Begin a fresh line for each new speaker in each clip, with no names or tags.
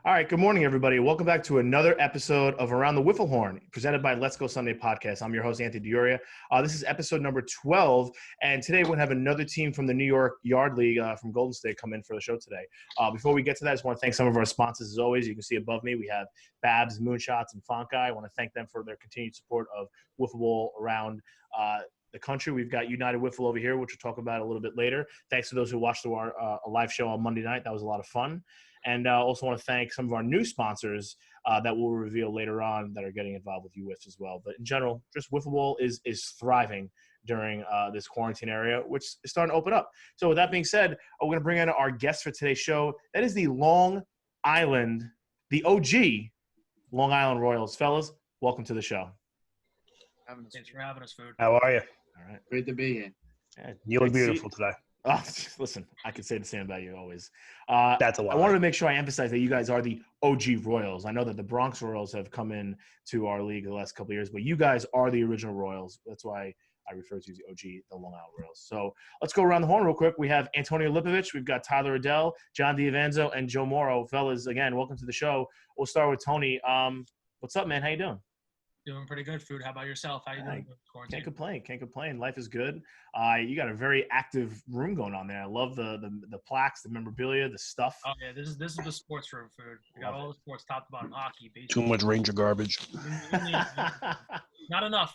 All right, good morning, everybody. Welcome back to another episode of Around the Wiffle Horn, presented by Let's Go Sunday Podcast. I'm your host, Anthony Dioria. This is episode number 12, and today we're going to have another team from the New York Yard League from Golden State come in for the show today. Before we get to that, I just want to thank some of our sponsors. As always, you can see above me, we have Babs, Moonshots, and Fonkai. I want to thank them for their continued support of wiffle ball around the country. We've got United Wiffle over here, which we'll talk about a little bit later. Thanks to those who watched our live show on Monday night. That was a lot of fun. And also want to thank some of our new sponsors that we'll reveal later on that are getting involved with UWIFs as well. But in general, just wiffle ball is thriving during this quarantine area, which is starting to open up. So with that being said, we're going to bring in our guest for today's show. That is the Long Island, the OG Long Island Royals. Fellas, welcome to the show.
Thanks for having us, Food.
How are you?
All right.
Great to be here.
Yeah,
You look beautiful today.
Oh, listen, I could say the same about you always.
That's a lot.
I wanted to make sure I emphasize that you guys are the OG Royals. I know that the Bronx Royals have come in to our league the last couple of years, but you guys are the original Royals. That's why I refer to you as the OG, the Long Island Royals. So let's go around the horn real quick. We have Antonio Lipovich, we've got Tyler Adele, John Diavanzo, and Joe Morrow. Fellas, again, welcome to the show. We'll start with Tony. What's up, man? How you doing?
Doing pretty good, Food. How about yourself? How you doing?
Can't complain. Life is good. You got a very active room going on there. I love the plaques, the memorabilia, the stuff.
Oh yeah, this is the sports room, Food. We got all the sports, top to bottom, hockey, baseball.
Too much Ranger garbage.
Not enough.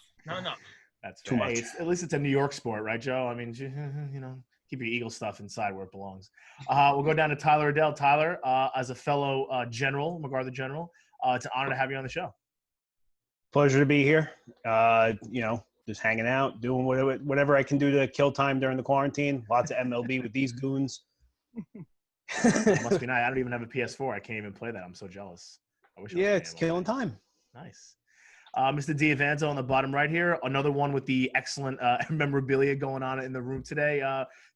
That's
too much.
Hey, at least it's a New York sport, right, Joe? I mean, you know, keep your Eagle stuff inside where it belongs. We'll go down to Tyler Adele. Tyler, as a fellow general, MacArthur general, it's an honor to have you on the show.
Pleasure to be here. Just hanging out, doing whatever I can do to kill time during the quarantine. Lots of MLB with these goons.
Must be nice. I don't even have a PS4. I can't even play that. I'm so jealous. I wish.
It's killing time.
Nice. Mr. Diavanzo on the bottom right here. Another one with the excellent memorabilia going on in the room today.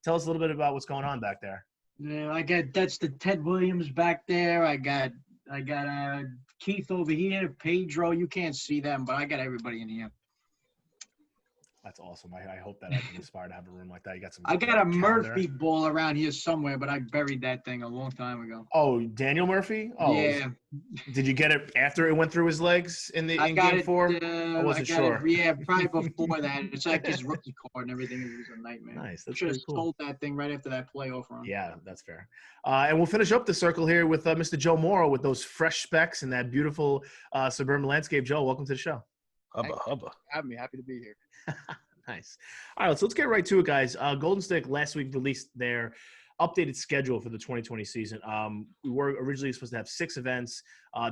Tell us a little bit about what's going on back there.
Yeah, that's the Ted Williams back there. I got Keith over here, Pedro. You can't see them, but I got everybody in here.
That's awesome. I hope that I can aspire to have a room like that. You got some.
I got a Murphy ball around here somewhere, but I buried that thing a long time ago.
Oh, Daniel Murphy? Oh,
yeah.
Did you get it after it went through his legs in Game 4? I wasn't sure.
Yeah, probably before that. It's like his rookie card and everything. It was a nightmare.
Nice. That's
should have
cool.
sold that thing right after that playoff run.
Yeah, that's fair. And we'll finish up the circle here with Mr. Joe Morrow with those fresh specs and that beautiful suburban landscape. Joe, welcome to the show.
Hubba.
Having me. Happy to be here.
Nice. All right, so let's get right to it, guys. Golden State last week released their updated schedule for the 2020 season. We were originally supposed to have 6 events.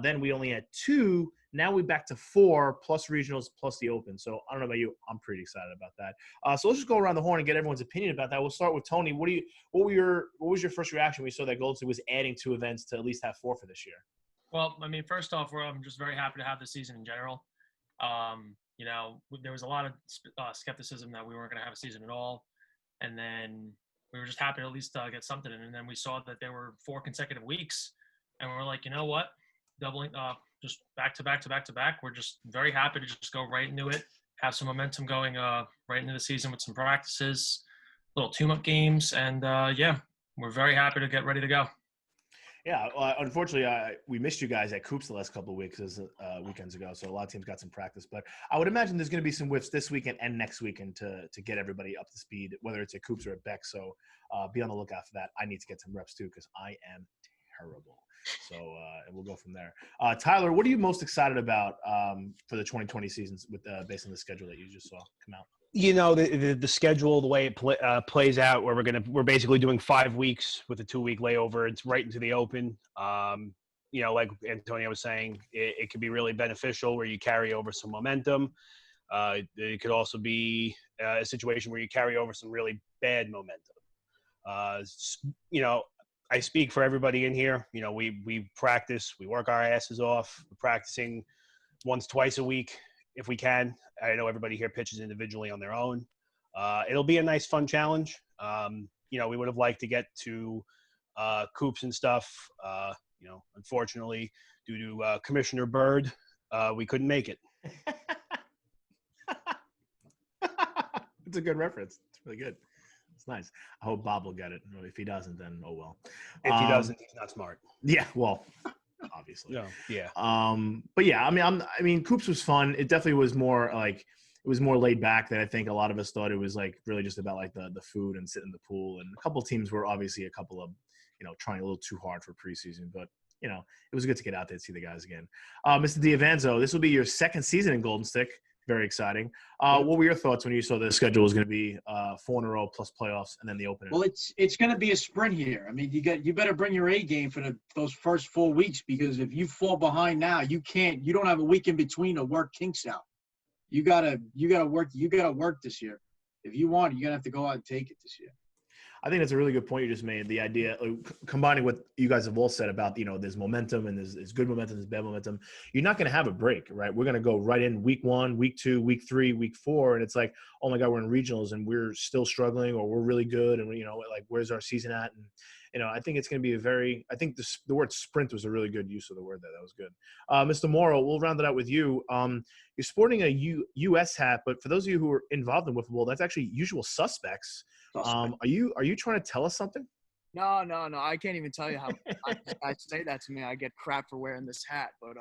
Then we only had 2. Now we're back to 4 plus regionals plus the Open. So I don't know about you. I'm pretty excited about that. So let's just go around the horn and get everyone's opinion about that. We'll start with Tony. What was your first reaction when you saw that Golden State was adding 2 events to at least have 4 for this year?
Well, I mean, first off, I'm just very happy to have the season in general. There was a lot of skepticism that we weren't going to have a season at all. And then we were just happy to at least get something. And then we saw that there were 4 consecutive weeks. And we were like, you know what? Doubling just back to back to back to back. We're just very happy to just go right into it, have some momentum going right into the season with some practices, little tune-up games. And, we're very happy to get ready to go.
Yeah, unfortunately, we missed you guys at Coops the last couple of weekends ago, so a lot of teams got some practice. But I would imagine there's going to be some whiffs this weekend and next weekend to get everybody up to speed, whether it's at Coops or at Beck. So be on the lookout for that. I need to get some reps too because I am terrible. So we'll go from there. Tyler, what are you most excited about for the 2020 seasons with based on the schedule that you just saw come out?
You know, the schedule, the way it plays out, where we're basically doing 5 weeks with a 2-week layover. It's right into the Open. Like Antonio was saying, it could be really beneficial where you carry over some momentum. It could also be a situation where you carry over some really bad momentum. I speak for everybody in here. You know, we practice, we work our asses off. We're practicing once, twice a week if we can. I know everybody here pitches individually on their own. It'll be a nice, fun challenge. We would have liked to get to Coops and stuff. Unfortunately, due to Commissioner Byrd, we couldn't make it.
It's a good reference. It's really good. It's nice. I hope Bob will get it. If he doesn't, then oh well.
If he doesn't, he's not smart.
Yeah, well, obviously.
Yeah.
But yeah, I mean, Coops was fun. It definitely was more like it was more laid back than I think a lot of us thought. It was like really just about like the food and sitting in the pool. And a couple of teams were obviously a couple of trying a little too hard for preseason, but it was good to get out there and see the guys again. Mr. D'Avanzo, this will be your second season in Golden Stick. Very exciting. What were your thoughts when you saw the schedule was going to be 4 in a row plus playoffs and then the opener?
Well, it's going to be a sprint here. I mean, you better bring your A game for those first 4 weeks, because if you fall behind now, you don't have a week in between to work kinks out. You gotta work this year. If you want it, you're gonna have to go out and take it this year.
I think that's a really good point you just made. The idea, combining what you guys have all said about, there's momentum and there's good momentum, there's bad momentum. You're not going to have a break, right? We're going to go right in week 1, week 2, week 3, week 4. And it's like, oh my God, we're in regionals and we're still struggling, or we're really good. And like, where's our season at? And, I think it's going to be I think the word sprint was a really good use of the word there. That was good. Mr. Morrow, we'll round it out with you. You're sporting a U.S. hat, but for those of you who are involved in wiffle ball, that's actually usual suspects. Are you trying to tell us something?
No. I can't even tell you how I say that to me. I get crap for wearing this hat, but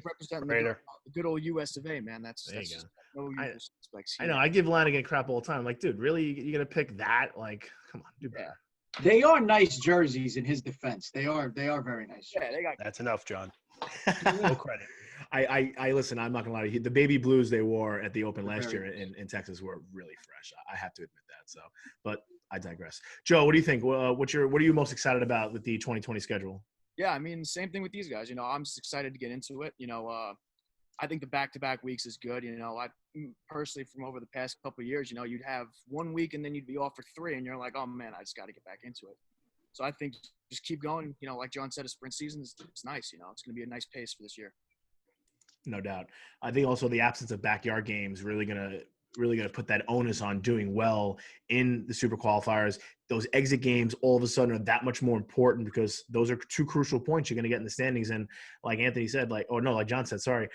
representing the good old US of A, man. That's just no usual suspects here.
I know. I give Lanigan crap all the time. Like, dude, really? You gonna pick that? Like, come on, do better.
Yeah.
They are nice jerseys in his defense. They are very nice.
Yeah, they got.
That's enough, John. No credit.
I listen. I'm not gonna lie to you. The baby blues they wore at the Open last year in Texas were really fresh. I have to admit that. So, but I digress. Joe, what do you think? What are you most excited about with the 2020 schedule?
Yeah, I mean, same thing with these guys. I'm just excited to get into it. I think the back-to-back weeks is good. I personally, from over the past couple of years, you'd have 1 week and then you'd be off for 3, and you're like, oh man, I just got to get back into it. So I think just keep going. Like John said, a sprint season is nice. It's going to be a nice pace for this year.
No doubt. I think also the absence of backyard games really gonna put that onus on doing well in the super qualifiers. Those exit games all of a sudden are that much more important, because those are 2 crucial points you're going to get in the standings. And like Anthony said, like John said, sorry,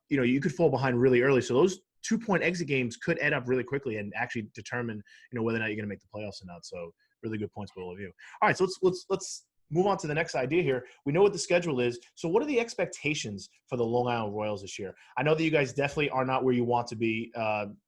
you could fall behind really early. So those 2-point exit games could add up really quickly and actually determine, whether or not you're going to make the playoffs or not. So really good points by all of you. All right, so let's move on to the next idea here. We know what the schedule is. So what are the expectations for the Long Island Royals this year? I know that you guys definitely are not where you want to be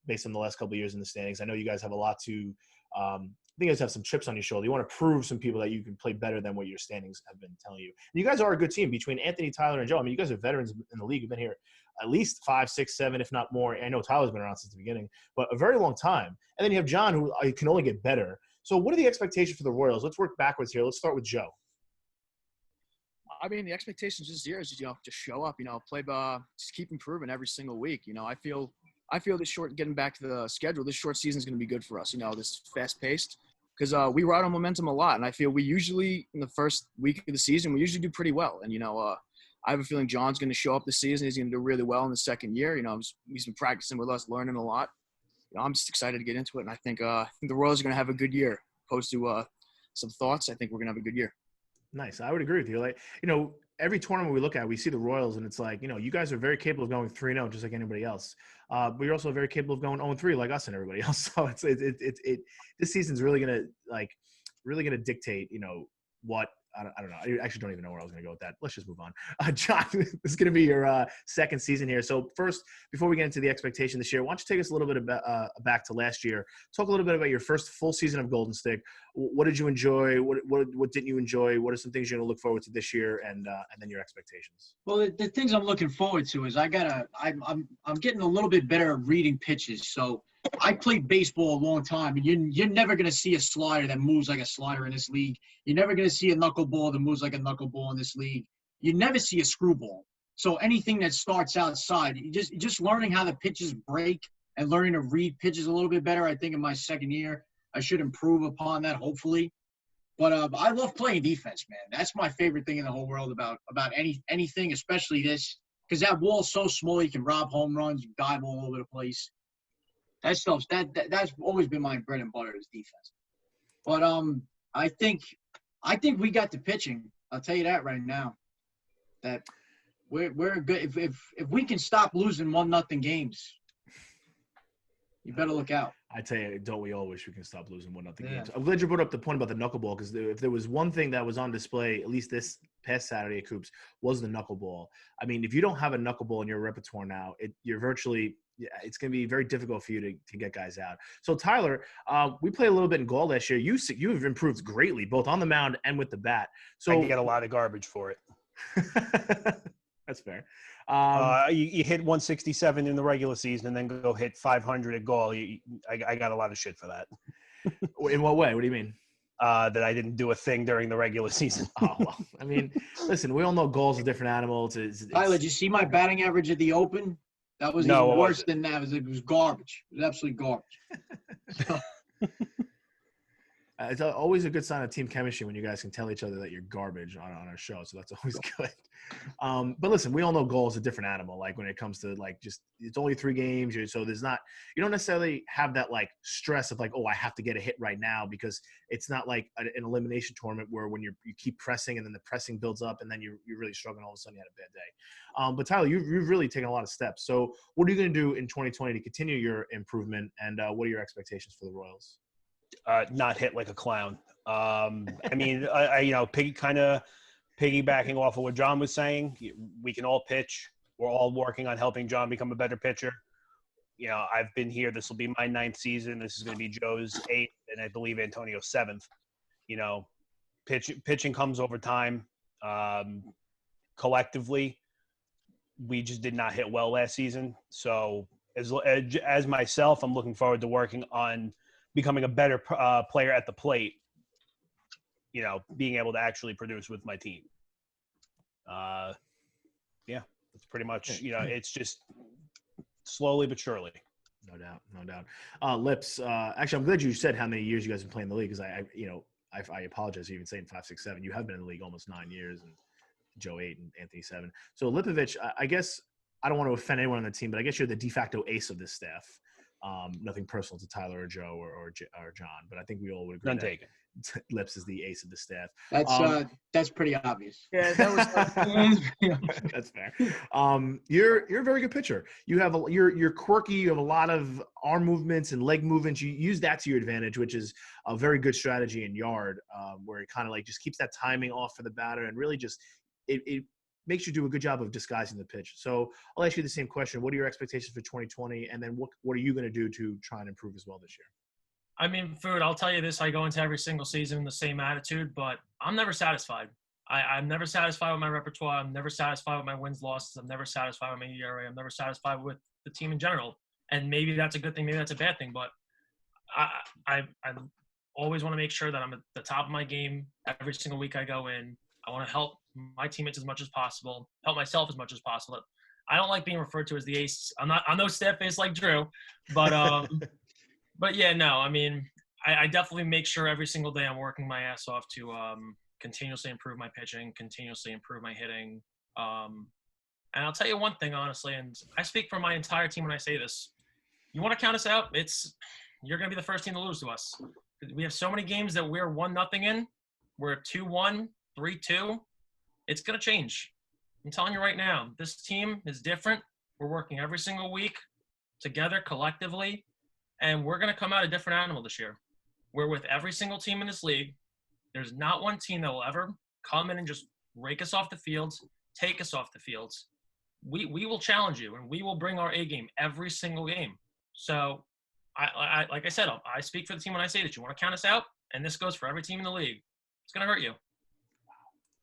based on the last couple of years in the standings. I know you guys have a lot to I think you guys have some chips on your shoulder. You want to prove some people that you can play better than what your standings have been telling you. And you guys are a good team between Anthony, Tyler, and Joe. I mean, you guys are veterans in the league. You've been here at least 5, 6, 7, if not more. I know Tyler's been around since the beginning, but a very long time. And then you have John, who can only get better. So what are the expectations for the Royals? Let's work backwards here. Let's start with Joe.
I mean, the expectations this year is just show up, play, just keep improving every single week. I feel this getting back to the schedule, this short season is going to be good for us. This fast paced, because we ride on momentum a lot, and I feel we usually in the first week of the season we usually do pretty well. And I have a feeling John's going to show up this season. He's going to do really well in the second year. He's been practicing with us, learning a lot. I'm just excited to get into it, and I think the Royals are going to have a good year. Opposed to some thoughts, I think we're going to have a good year.
Nice. I would agree with you. Like, every tournament we look at, we see the Royals, and it's like, you guys are very capable of going 3-0 just like anybody else. But you're also very capable of going 0-3 like us and everybody else. So this season's really gonna dictate, what I don't know. I actually don't even know where I was going to go with that. Let's just move on. John, this is going to be your second season here. So first, before we get into the expectation this year, why don't you take us a little bit back to last year? Talk a little bit about your first full season of Golden Stick. What did you enjoy? What didn't you enjoy? What are some things you're going to look forward to this year, and then your expectations?
Well, the things I'm looking forward to is I'm getting a little bit better at reading pitches. So I played baseball a long time, and you're never going to see a slider that moves like a slider in this league. You're never going to see a knuckleball that moves like a knuckleball in this league. You never see a screwball. So anything that starts outside, just learning how the pitches break and learning to read pitches a little bit better. I think in my second year, I should improve upon that, hopefully. But I love playing defense, man. That's my favorite thing in the whole world about anything, especially this, because that wall's so small. You can rob home runs, you dive all over the place. That's always been my bread and butter is defense. But I think we got the pitching. I'll tell you that right now. That we're good. If we can stop losing 1-0 games, you better look out.
I tell you, don't we all wish we can stop losing 1-0 games? I'm glad you brought up the point about the knuckleball, because if there was one thing that was on display, at least this past Saturday at Coops was the knuckleball. I mean, if you don't have a knuckleball in your repertoire now, you're virtually it's going to be very difficult for you to get guys out. So Tyler, we played a little bit in Gaul last year. You have improved greatly, both on the mound and with the bat. So
I get a lot of garbage for it.
That's fair.
You hit 167 in the regular season and then go hit 500 at Gaul. I got a lot of shit for that.
In what way? What do you mean?
That I didn't do a thing during the regular season.
Oh, well, I mean, listen, we all know goals are different animals.
Tyler, did you see my batting average at the Open? That was even worse than that. It was garbage. It was absolutely garbage.
It's always a good sign of team chemistry when you guys can tell each other that you're garbage on our show. So that's always good. But listen, we all know goal is a different animal. Like when it comes to like just it's only 3 games. So you don't necessarily have that like stress of like, oh, I have to get a hit right now, because it's not like an elimination tournament where when you keep pressing and then the pressing builds up and then you're really struggling. All of a sudden you had a bad day. But Tyler, you've really taken a lot of steps. So what are you going to do in 2020 to continue your improvement? And what are your expectations for the Royals?
Not hit like a clown. I mean, piggybacking off of what John was saying, we can all pitch. We're all working on helping John become a better pitcher. You know, I've been here. This will be my 9th season. This is going to be Joe's 8th, and I believe Antonio's 7th. You know, pitching comes over time. Collectively, we just did not hit well last season. So as myself, I'm looking forward to working on becoming a better player at the plate, you know, being able to actually produce with my team. Yeah, that's pretty much, you know, it's just slowly but surely.
No doubt. Lips, actually, I'm glad you said how many years you guys have been playing the league, because I apologize for even saying 5, 6, 7. You have been in the league almost 9 years, and Joe 8 and Anthony 7. So Lipovich, I guess I don't want to offend anyone on the team, but I guess you're the de facto ace of this staff. Nothing personal to Tyler or Joe or John, but I think we all would agree.
None taken.
Lips is the ace of the staff.
That's pretty obvious.
Yeah, that was.
That's fair. You're a very good pitcher. You're quirky. You have a lot of arm movements and leg movements. You use that to your advantage, which is a very good strategy in yard, where it kind of like just keeps that timing off for the batter and really just it makes you do a good job of disguising the pitch. So I'll ask you the same question. What are your expectations for 2020? And then what are you going to do to try and improve as well this year?
I mean, Food, I'll tell you this. I go into every single season with the same attitude, but I'm never satisfied. I'm never satisfied with my repertoire. I'm never satisfied with my wins, losses. I'm never satisfied with my ERA. I'm never satisfied with the team in general. And maybe that's a good thing. Maybe that's a bad thing. But I always want to make sure that I'm at the top of my game every single week I go in. I want to help my teammates as much as possible, help myself as much as possible. I don't like being referred to as the ace. I'm no staff ace like Drew, but but yeah, no. I mean, I definitely make sure every single day I'm working my ass off to continuously improve my pitching, continuously improve my hitting. And I'll tell you one thing, honestly, and I speak for my entire team when I say this. You want to count us out? You're going to be the first team to lose to us. We have so many games that we're 1-0 in. We're 2-1, 3-2. It's going to change. I'm telling you right now, this team is different. We're working every single week together collectively, and we're going to come out a different animal this year. We're with every single team in this league. There's not one team that will ever come in and just rake us off the fields, take us off the fields. We will challenge you, and we will bring our A game every single game. So, I like I said, I speak for the team when I say that you want to count us out, and this goes for every team in the league. It's going to hurt you.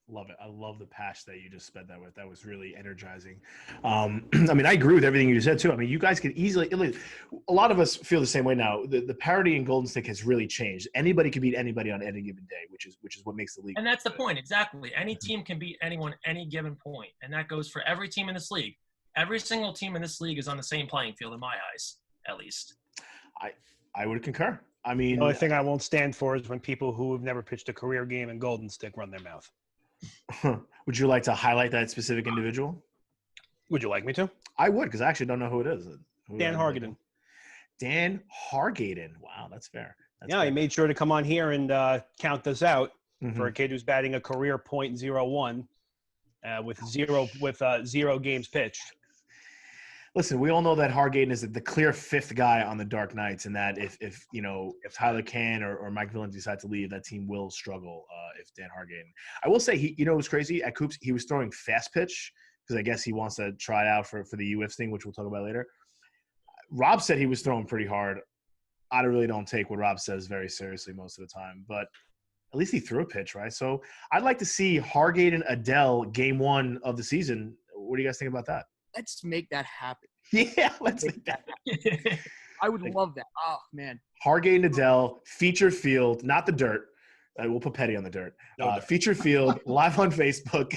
Love it. I love the passion that you just sped that with. That was really energizing. I mean, I agree with everything you said too. I mean, you guys could easily – a lot of us feel the same way now. The parity in Golden Stick has really changed. Anybody can beat anybody on any given day, which is what makes the league.
And that's the point, exactly. Any team can beat anyone any given point, and that goes for every team in this league. Every single team in this league is on the same playing field in my eyes, at least.
I would concur. I mean –
The only thing I won't stand for is when people who have never pitched a career game in Golden Stick run their mouth.
Would you like to highlight that specific individual?
Would you like me to?
I would, because I actually don't know who it is.
Dan Hargaden.
Dan Hargaden. Wow, that's fair.
He made sure to come on here and count us out for a kid who's batting a career .01 with zero games pitched.
Listen, we all know that Hargaden is the clear fifth guy on the Dark Knights, and that if Tyler Can or Mike Villain decide to leave, that team will struggle if Dan Hargaden. I will say, it was crazy at Coops. He was throwing fast pitch because I guess he wants to try it out for the UF thing, which we'll talk about later. Rob said he was throwing pretty hard. I really don't take what Rob says very seriously most of the time, but at least he threw a pitch, right? So I'd like to see Hargaden Adele game 1 of the season. What do you guys think about that?
Let's make that happen.
Yeah, let's make that
happen.
I would love that. Oh, man.
Hargaden Adele, feature field, not the dirt. We'll put Petty on the dirt. Feature field, live on Facebook.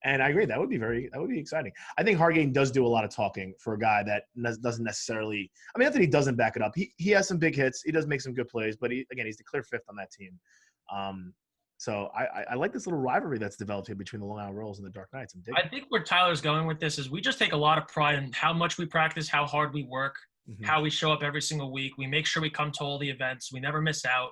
And I agree. That would be exciting. I think Hargaden does do a lot of talking for a guy that doesn't necessarily – I mean, not that he doesn't back it up. He has some big hits. He does make some good plays. But, he's the clear fifth on that team. So I like this little rivalry that's developed here between the Long Island Royals and the Dark Knights.
I think where Tyler's going with this is we just take a lot of pride in how much we practice, how hard we work, how we show up every single week. We make sure we come to all the events. We never miss out.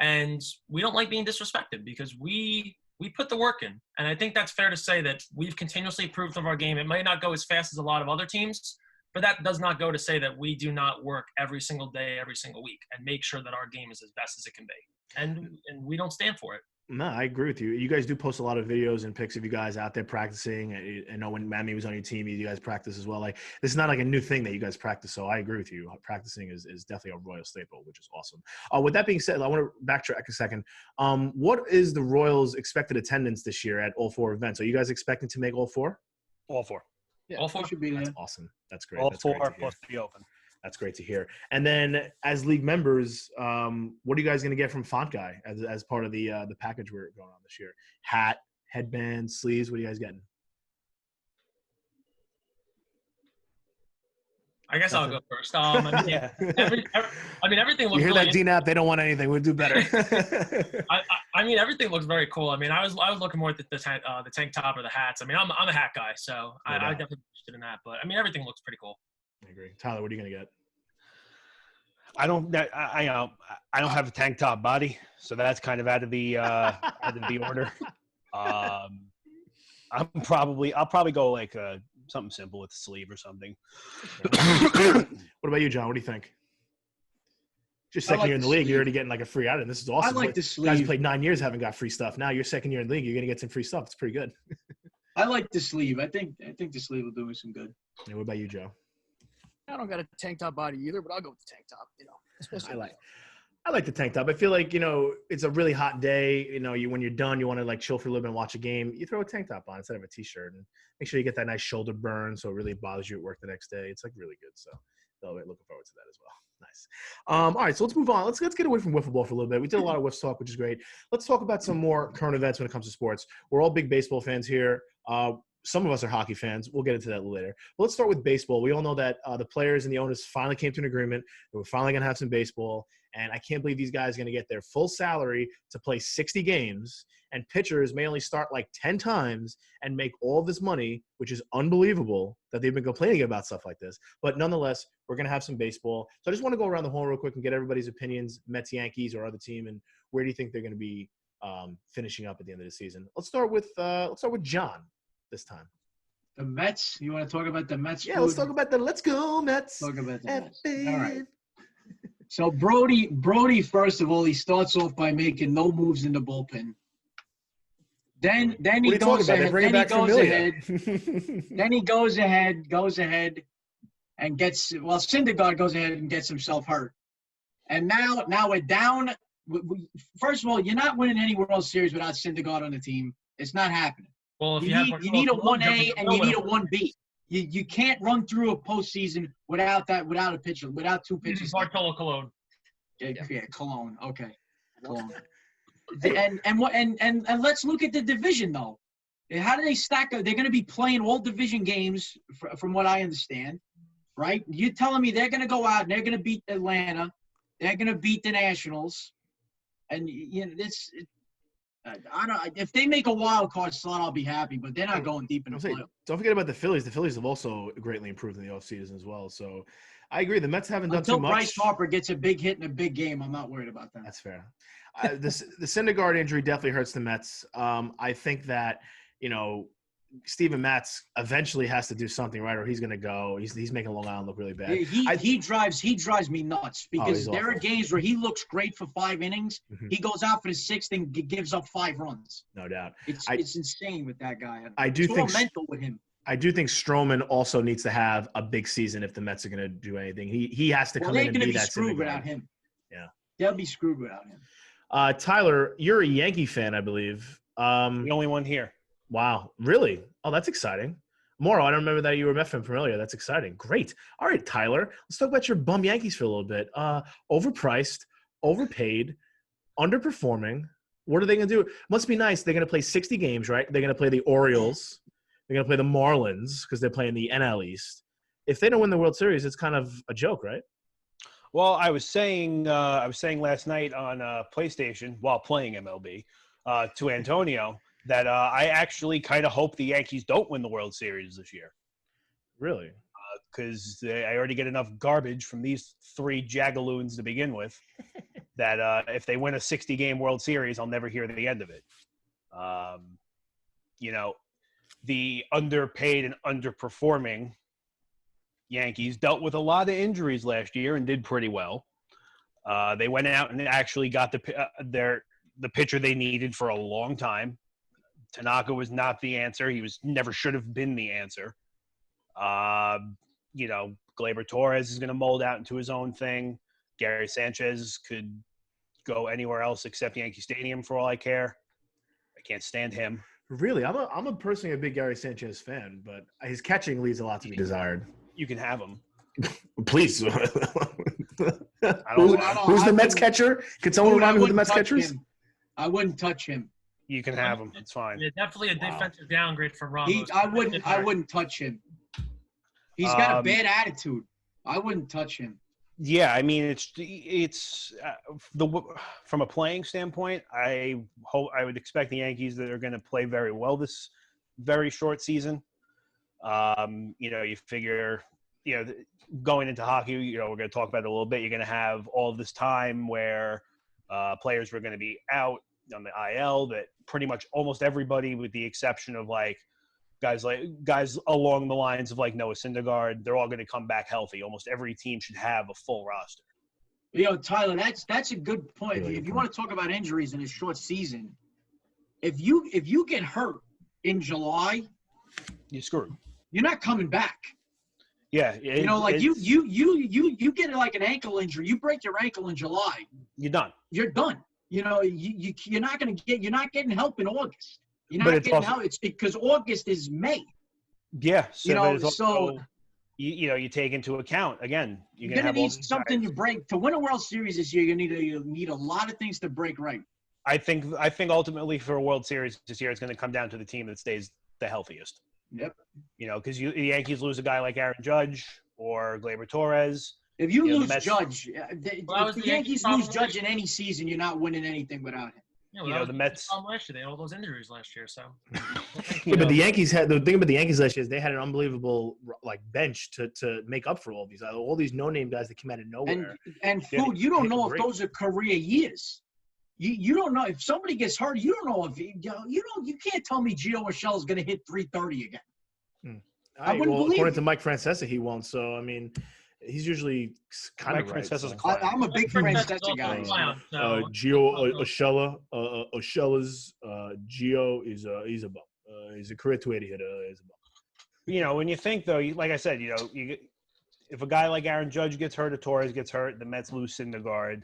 And we don't like being disrespected because we put the work in. And I think that's fair to say that we've continuously improved of our game. It might not go as fast as a lot of other teams, but that does not go to say that we do not work every single day, every single week, and make sure that our game is as best as it can be. And we don't stand for it.
No, I agree with you. You guys do post a lot of videos and pics of you guys out there practicing. I know when Mammy was on your team, you guys practice as well. Like, this is not like a new thing that you guys practice. So I agree with you. Practicing is definitely a Royal staple, which is awesome. With that being said, I want to backtrack a second. What is the Royals' expected attendance this year at all 4 events? Are you guys expecting to make all 4?
All 4.
Yeah,
all 4
should be there.
That's awesome. That's great.
All
That's
4
great to
plus the open.
That's great to hear. And then, as league members, what are you guys going to get from Font Guy as part of the package we're going on this year? Hat, headband, sleeves. What are you guys getting?
I guess I'll go first. Everything looks.
You hear
really
that, DNAP? They don't want anything. We'll do better.
Everything looks very cool. I was looking more at the tank top or the hats. I'm a hat guy, so I definitely interested in that. But everything looks pretty cool.
I agree. Tyler, what are you gonna get?
I don't have a tank top body, so that's kind of out of the order. I'll probably go like something simple with a sleeve or something.
What about you, John? What do you think? Just second year in the league, you're already getting like a free item. This is awesome.
I like the sleeve.
Guys who played 9 years haven't got free stuff. Now you're second year in the league, you're gonna get some free stuff. It's pretty good.
I like the sleeve. I think the sleeve will do me some good.
And what about you, Joe?
I don't got a tank top body either, but I'll go with the tank top. Especially
I like the tank top. I feel like, it's a really hot day. When you're done, you want to like chill for a little bit and watch a game. You throw a tank top on instead of a t-shirt, and make sure you get that nice shoulder burn so it really bothers you at work the next day. It's like really good. So looking forward to that as well. Nice. All right, so let's move on. Let's get away from wiffle ball for a little bit. We did a lot of whiffs talk, which is great. Let's talk about some more current events when it comes to sports. We're all big baseball fans here. Some of us are hockey fans. We'll get into that later. But let's start with baseball. We all know that the players and the owners finally came to an agreement that we're finally going to have some baseball. And I can't believe these guys are going to get their full salary to play 60 games. And pitchers may only start like 10 times and make all this money, which is unbelievable that they've been complaining about stuff like this. But nonetheless, we're going to have some baseball. So I just want to go around the horn real quick and get everybody's opinions, Mets, Yankees, or other team, and where do you think they're going to be finishing up at the end of the season? Let's start with John this time.
The Mets? You want to talk about the Mets?
Yeah, let's talk about the Let's Go Mets.
Talk about the Mets. All right. So Brody, first of all, he starts off by making no moves in the bullpen. Then he goes ahead. Then he goes ahead and gets – well, Syndergaard goes ahead and gets himself hurt. And now we're down. First of all, you're not winning any World Series without Syndergaard on the team. It's not happening.
Well,
you need a 1A and you need a 1B. You can't run through a postseason without a pitcher, without two pitchers.
Bartolo Colon.
Yeah, Colon. Okay, Colon. And let's look at the division though. How do they stack up? They're going to be playing all division games, from what I understand, right? You're telling me they're going to go out and they're going to beat Atlanta, they're going to beat the Nationals, and this. I don't. If they make a wild card slot, I'll be happy. But they're not going deep in the playoffs. Don't
forget about the Phillies. The Phillies have also greatly improved in the offseason as well. So I agree. The Mets haven't done too much.
Until Bryce Harper gets a big hit in a big game, I'm not worried about that.
That's fair. The Syndergaard injury definitely hurts the Mets. I think that Steven Matz eventually has to do something, right? Or he's going to go. He's making Long Island look really bad.
He drives me nuts because there are
awful.
games where he looks great for 5 innings.
Mhm.
He goes out for the 6th and gives up 5 runs.
No doubt.
It's insane with that guy.
I do
it's
think
all mental with him.
I do think Stroman also needs to have a big season if the Mets are going to do anything. He has to come in and be that
screwed without him.
Yeah,
they'll be screwed without him.
Tyler, you're a Yankee fan, I believe.
The only one here.
Wow, really? Oh, that's exciting. Morrow, I don't remember that you were a Met fan from earlier. That's exciting. Great. All right, Tyler, let's talk about your bum Yankees for a little bit. Overpriced, overpaid, underperforming. What are they going to do? Must be nice. They're going to play 60 games, right? They're going to play the Orioles. They're going to play the Marlins because they're playing the NL East. If they don't win the World Series, it's kind of a joke, right?
Well, I was saying last night on PlayStation while playing MLB to Antonio that I actually kind of hope the Yankees don't win the World Series this year.
Really?
Because I already get enough garbage from these 3 jagaloons to begin with that if they win a 60-game World Series, I'll never hear the end of it. The underpaid and underperforming Yankees dealt with a lot of injuries last year and did pretty well. They went out and actually got the pitcher they needed for a long time. Tanaka was not the answer. He never should have been the answer. Gleyber Torres is going to mold out into his own thing. Gary Sanchez could go anywhere else except Yankee Stadium for all I care. I can't stand him.
Really? I'm a personally a big Gary Sanchez fan, but his catching leaves a lot to be desired.
You can have him.
Please. Who's
I
the Mets catcher? Could someone remind me who the Mets catcher is?
I wouldn't touch him.
You can have him. It's fine.
Yeah, definitely a defensive downgrade for Ramos.
I wouldn't touch him. He's got a bad attitude. I wouldn't touch him.
Yeah, I mean it's from a playing standpoint. I would expect the Yankees that are going to play very well this very short season. You figure, going into hockey, we're going to talk about it a little bit. You're going to have all of this time where players were going to be out on the IL. That pretty much almost everybody, with the exception of guys along the lines of Noah Syndergaard, they're all going to come back healthy. Almost every team should have a full roster.
Tyler, that's a good point. If you want to talk about injuries in a short season, if you get hurt in July,
you're screwed.
You're not coming back.
Yeah,
you get an ankle injury, you break your ankle in July,
you're done.
You're done. You're not getting help in August. You're not getting help. It's because August is May.
Yeah,
so
you take into account again.
You're gonna need something to break to win a World Series this year. You need a lot of things to break right.
I think ultimately for a World Series this year, it's going to come down to the team that stays the healthiest.
Yep.
Because the Yankees lose a guy like Aaron Judge or Gleyber Torres.
If you lose Judge, if the Yankees lose Judge in any season, you're not winning anything without him.
Yeah,
the Mets
last year, they had all those injuries last year. So,
but the Yankees had the thing about the Yankees last year is they had an unbelievable bench to make up for all these no-name guys that came out of nowhere.
And you don't know if those are career years. You don't know if somebody gets hurt. You don't know if you can't tell me Gio Urshela is going to hit 330 again. I wouldn't believe
according to Mike Francesa, he won't. So I mean, he's usually kind of right. So.
I'm a big Francesa guy.
Gio Urshela, Urshela's Gio is he's a bum. He's a career 280 hitter. He's a bum.
When you think though, like I said, if a guy like Aaron Judge gets hurt or Torres gets hurt, the Mets lose Syndergaard.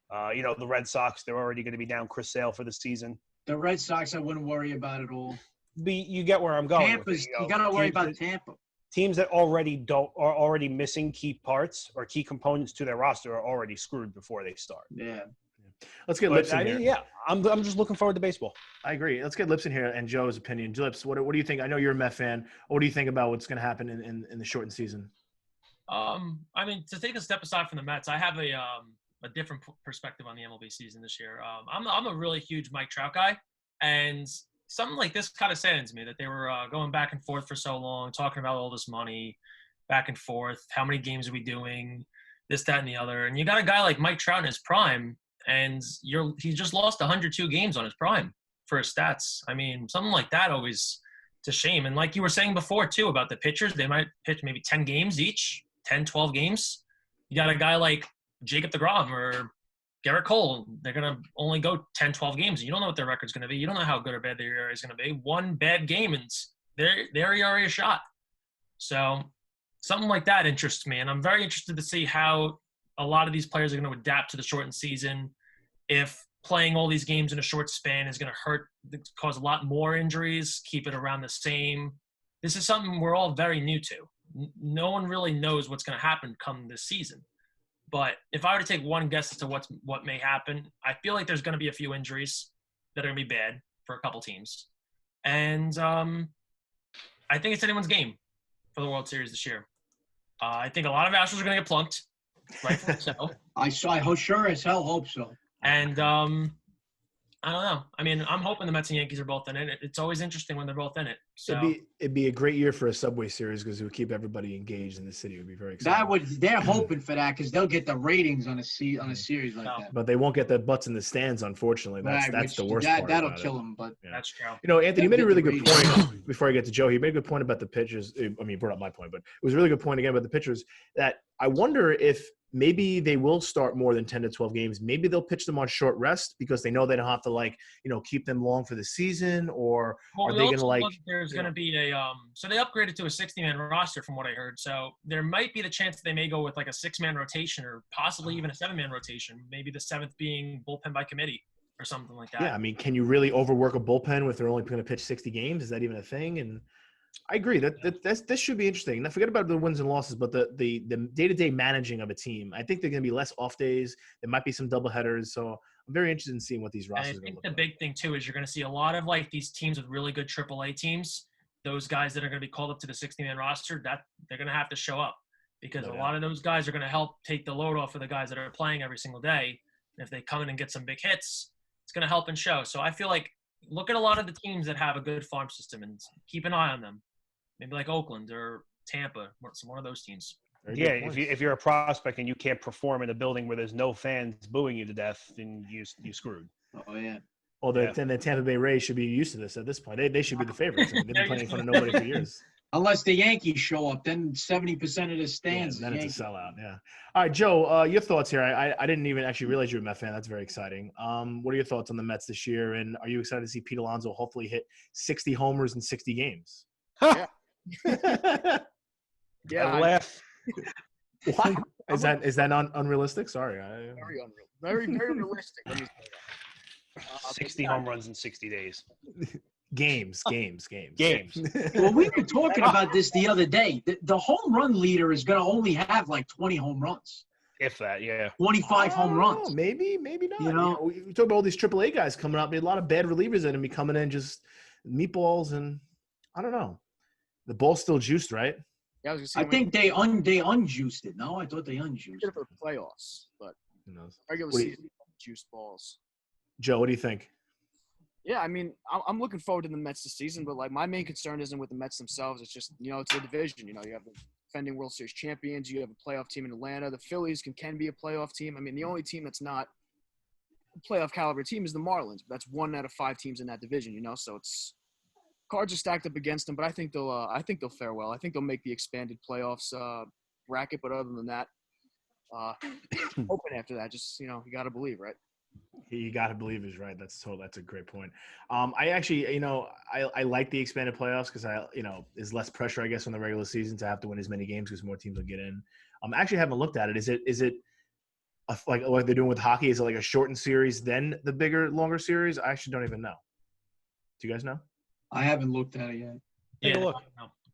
The Red Sox, they're already going to be down Chris Sale for the season.
The Red Sox, I wouldn't worry about at all.
You get where I'm going.
Tampa's, you got to worry about Tampa.
Teams that are already missing key parts or key components to their roster are already screwed before they start.
Yeah.
Let's get Lips in here.
Yeah, I'm just looking forward to baseball.
I agree. Let's get Lips in here and Joe's opinion. Lips, what do you think? I know you're a Met fan. What do you think about what's going to happen in the shortened season?
To take a step aside from the Mets, I have a different perspective on the MLB season this year. I'm a really huge Mike Trout guy, and something like this kind of saddens me that they were going back and forth for so long, talking about all this money, back and forth. How many games are we doing? This, that, and the other. And you got a guy like Mike Trout in his prime, and he just lost 102 games on his prime for his stats. I mean, something like that always it's a shame. And like you were saying before, too, about the pitchers, they might pitch maybe 10 games each, 10, 12 games. You got a guy like Jacob deGrom or Garrett Cole. They're going to only go 10, 12 games. You don't know what their record's going to be. You don't know how good or bad their ERA is going to be. One bad game and their ERA is shot. So something like that interests me. And I'm very interested to see how a lot of these players are going to adapt to the shortened season. If playing all these games in a short span is going to cause a lot more injuries, keep it around the same. This is something we're all very new to. No one really knows what's going to happen come this season. But if I were to take one guess as to what may happen, I feel like there's going to be a few injuries that are going to be bad for a couple teams. And I think it's anyone's game for the World Series this year. I think a lot of Astros are going to get plunked, rightfully so.
I sure as hell hope so.
And I don't know. I mean, I'm hoping the Mets and Yankees are both in it. It's always interesting when they're both in it. So
it'd be a great year for a Subway Series because it would keep everybody engaged in the city. It would be very exciting.
They're hoping for that because they'll get the ratings on a series like that.
But they won't get the butts in the stands, unfortunately. That's the worst part.
That'll kill them. But
yeah.
That's true.
You know, Anthony, you made a really good point before I get to Joe. You made a good point about the pitchers. I mean, you brought up my point, but it was a really good point again about the pitchers that I wonder if maybe they will start more than 10 to 12 games. Maybe they'll pitch them on short rest because they know they don't have to keep them long for the season, or are they going to
there's going to be a so they upgraded to a 60-man roster from what I heard. So there might be the chance that they may go with like a 6-man rotation or possibly even a 7-man rotation, maybe the 7th being bullpen by committee or something like that.
Yeah, I mean, can you really overwork a bullpen if they're only going to pitch 60 games? Is that even a thing? And I agree that should be interesting. Now, forget about the wins and losses, but the day-to-day managing of a team. I think they're going to be less off days. There might be some doubleheaders. So I'm very interested in seeing what these rosters are going to look like.
I think the big thing too is you're going to see a lot of like these teams with really good AAA teams. Those guys that are going to be called up to the 60-man roster, that they're going to have to show up because a lot of those guys are going to help take the load off of the guys that are playing every single day. And if they come in and get some big hits, it's going to help and show. So I feel like look at a lot of the teams that have a good farm system and keep an eye on them. Maybe like Oakland or Tampa, one of those teams.
Yeah, if you're a prospect and you can't perform in a building where there's no fans booing you to death, then you screwed.
Oh yeah.
Well, then the Tampa Bay Rays should be used to this at this point. They should be the favorites. I mean, they've been playing in front of nobody for years.
Unless the Yankees show up, then 70% of the stands.
Yeah, then it's a sellout. Yeah. All right, Joe, your thoughts here. I didn't even actually realize you're a Met fan. That's very exciting. What are your thoughts on the Mets this year? And are you excited to see Pete Alonso hopefully hit 60 homers in 60 games?
Yeah.
Yeah, I laugh.
What? Is that unrealistic? Sorry.
Very unreal. Very realistic. Let me say that.
60 home runs in 60 days.
Games.
Well, we were talking about this the other day. The home run leader is going to only have like 20 home runs.
If that, yeah.
25 home runs.
Maybe not. You know, we talk about all these AAA guys coming up. There's a lot of bad relievers that are going to be coming in just meatballs, and I don't know. The ball's still juiced, right?
Yeah,
I think they unjuiced it. No, I thought they unjuiced it.
For playoffs, but
who knows?
Regular season juice balls.
Joe, what do you think?
Yeah, I mean, I'm looking forward to the Mets this season, but like my main concern isn't with the Mets themselves. It's just it's a division. You have the defending World Series champions. You have a playoff team in Atlanta. The Phillies can be a playoff team. I mean, the only team that's not a playoff caliber team is the Marlins. But that's 1 out of 5 teams in that division. So it's. Cards are stacked up against them, but I think they'll fare well. I think they'll make the expanded playoffs bracket, but other than that, open after that. Just you got to believe, right?
You got to believe is right. That's a great point. I actually, I like the expanded playoffs because there's less pressure, I guess, on the regular season to have to win as many games because more teams will get in. I actually haven't looked at it. Is it like what they're doing with hockey? Is it like a shortened series then the bigger, longer series? I actually don't even know. Do you guys know?
I haven't looked at it yet.
Take a look.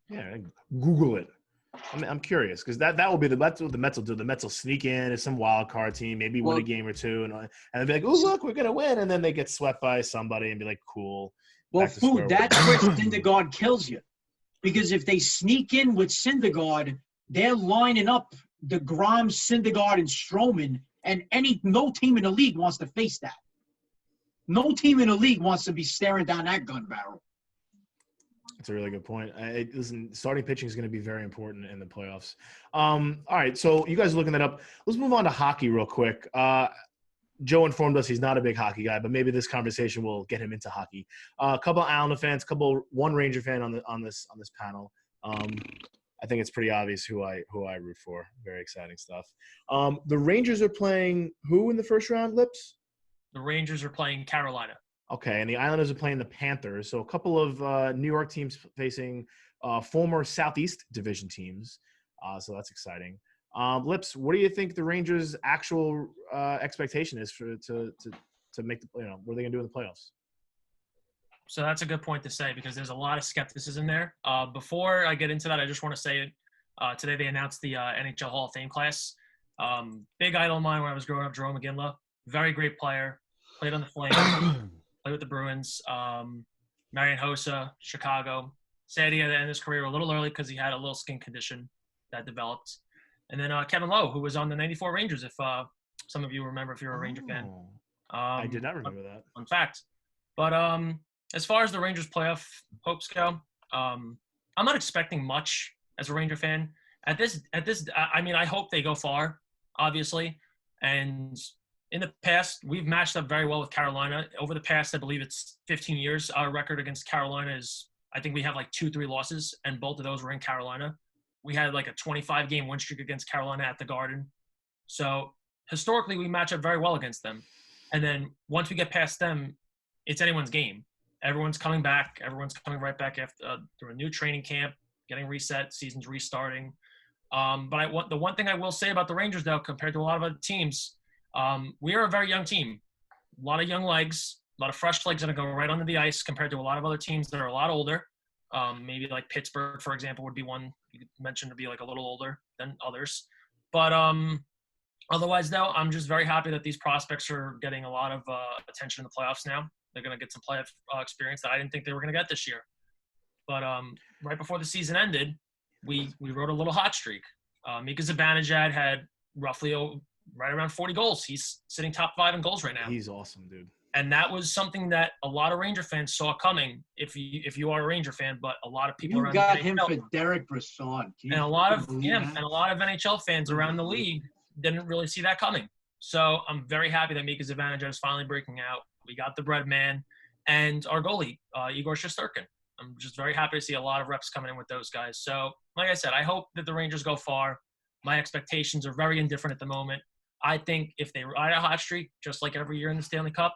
Yeah, Google it. I'm curious because that's what the Mets will do. The Mets will sneak in as some wild card team, maybe win a game or two, and they'll be like, "Oh, look, we're gonna win," and then they get swept by somebody and be like, "Cool."
Well, food that's where Syndergaard kills you, because if they sneak in with Syndergaard, they're lining up the Grimes, Syndergaard, and Stroman, and no team in the league wants to face that. No team in the league wants to be staring down that gun barrel.
That's a really good point. Listen, starting pitching is going to be very important in the playoffs. All right, so you guys are looking that up. Let's move on to hockey real quick. Joe informed us he's not a big hockey guy, but maybe this conversation will get him into hockey. A couple Islander fans, one Ranger fan on this panel. I think it's pretty obvious who I root for. Very exciting stuff. The Rangers are playing who in the first round, Lips?
The Rangers are playing Carolina.
Okay, and the Islanders are playing the Panthers. So a couple of New York teams facing former Southeast Division teams. So that's exciting. Lips, what do you think the Rangers' actual expectation is to make the what are they going to do in the playoffs?
So that's a good point to say because there's a lot of skepticism there. Before I get into that, I just want to say today they announced the NHL Hall of Fame class. Big idol of mine when I was growing up, Jerome McGinley. Very great player. Played on the Flames. Played with the Bruins. Marian Hossa, Chicago. Sad he had to end his career a little early because he had a little skin condition that developed. And then Kevin Lowe, who was on the 94 Rangers, if some of you remember if you're a Ranger fan.
I did not remember that.
Fun fact. But as far as the Rangers playoff hopes go, I'm not expecting much as a Ranger fan. At this, I mean, I hope they go far, obviously. And in the past, we've matched up very well with Carolina. Over the past, I believe it's 15 years, our record against Carolina is, I think we have like 2-3 losses, and both of those were in Carolina. We had like a 25-game win streak against Carolina at the Garden. So historically, we match up very well against them. And then once we get past them, it's anyone's game. Everyone's coming back. Everyone's coming right back after through a new training camp, getting reset, season's restarting. But the one thing I will say about the Rangers, though, compared to a lot of other teams, we are a very young team. A lot of young legs, a lot of fresh legs that go right onto the ice compared to a lot of other teams that are a lot older. Maybe like Pittsburgh, for example, would be one you could mention to be like a little older than others. But otherwise, though, I'm just very happy that these prospects are getting a lot of attention in the playoffs now. They're going to get some playoff experience that I didn't think they were going to get this year. But right before the season ended, we rode a little hot streak. Mika Zibanejad had roughly right around 40 goals. He's sitting top 5 in goals right now.
He's awesome, dude.
And that was something that a lot of Ranger fans saw coming. If you are a Ranger fan, but a lot of people
You
around
got
the
him
NHL,
for Derek Brassard.
and a lot of NHL fans around the league didn't really see that coming. So I'm very happy that Mika Zibanejad is finally breaking out. We got the bread man and our goalie, Igor Shesterkin. I'm just very happy to see a lot of reps coming in with those guys. So, like I said, I hope that the Rangers go far. My expectations are very indifferent at the moment. I think if they ride a hot streak, just like every year in the Stanley Cup,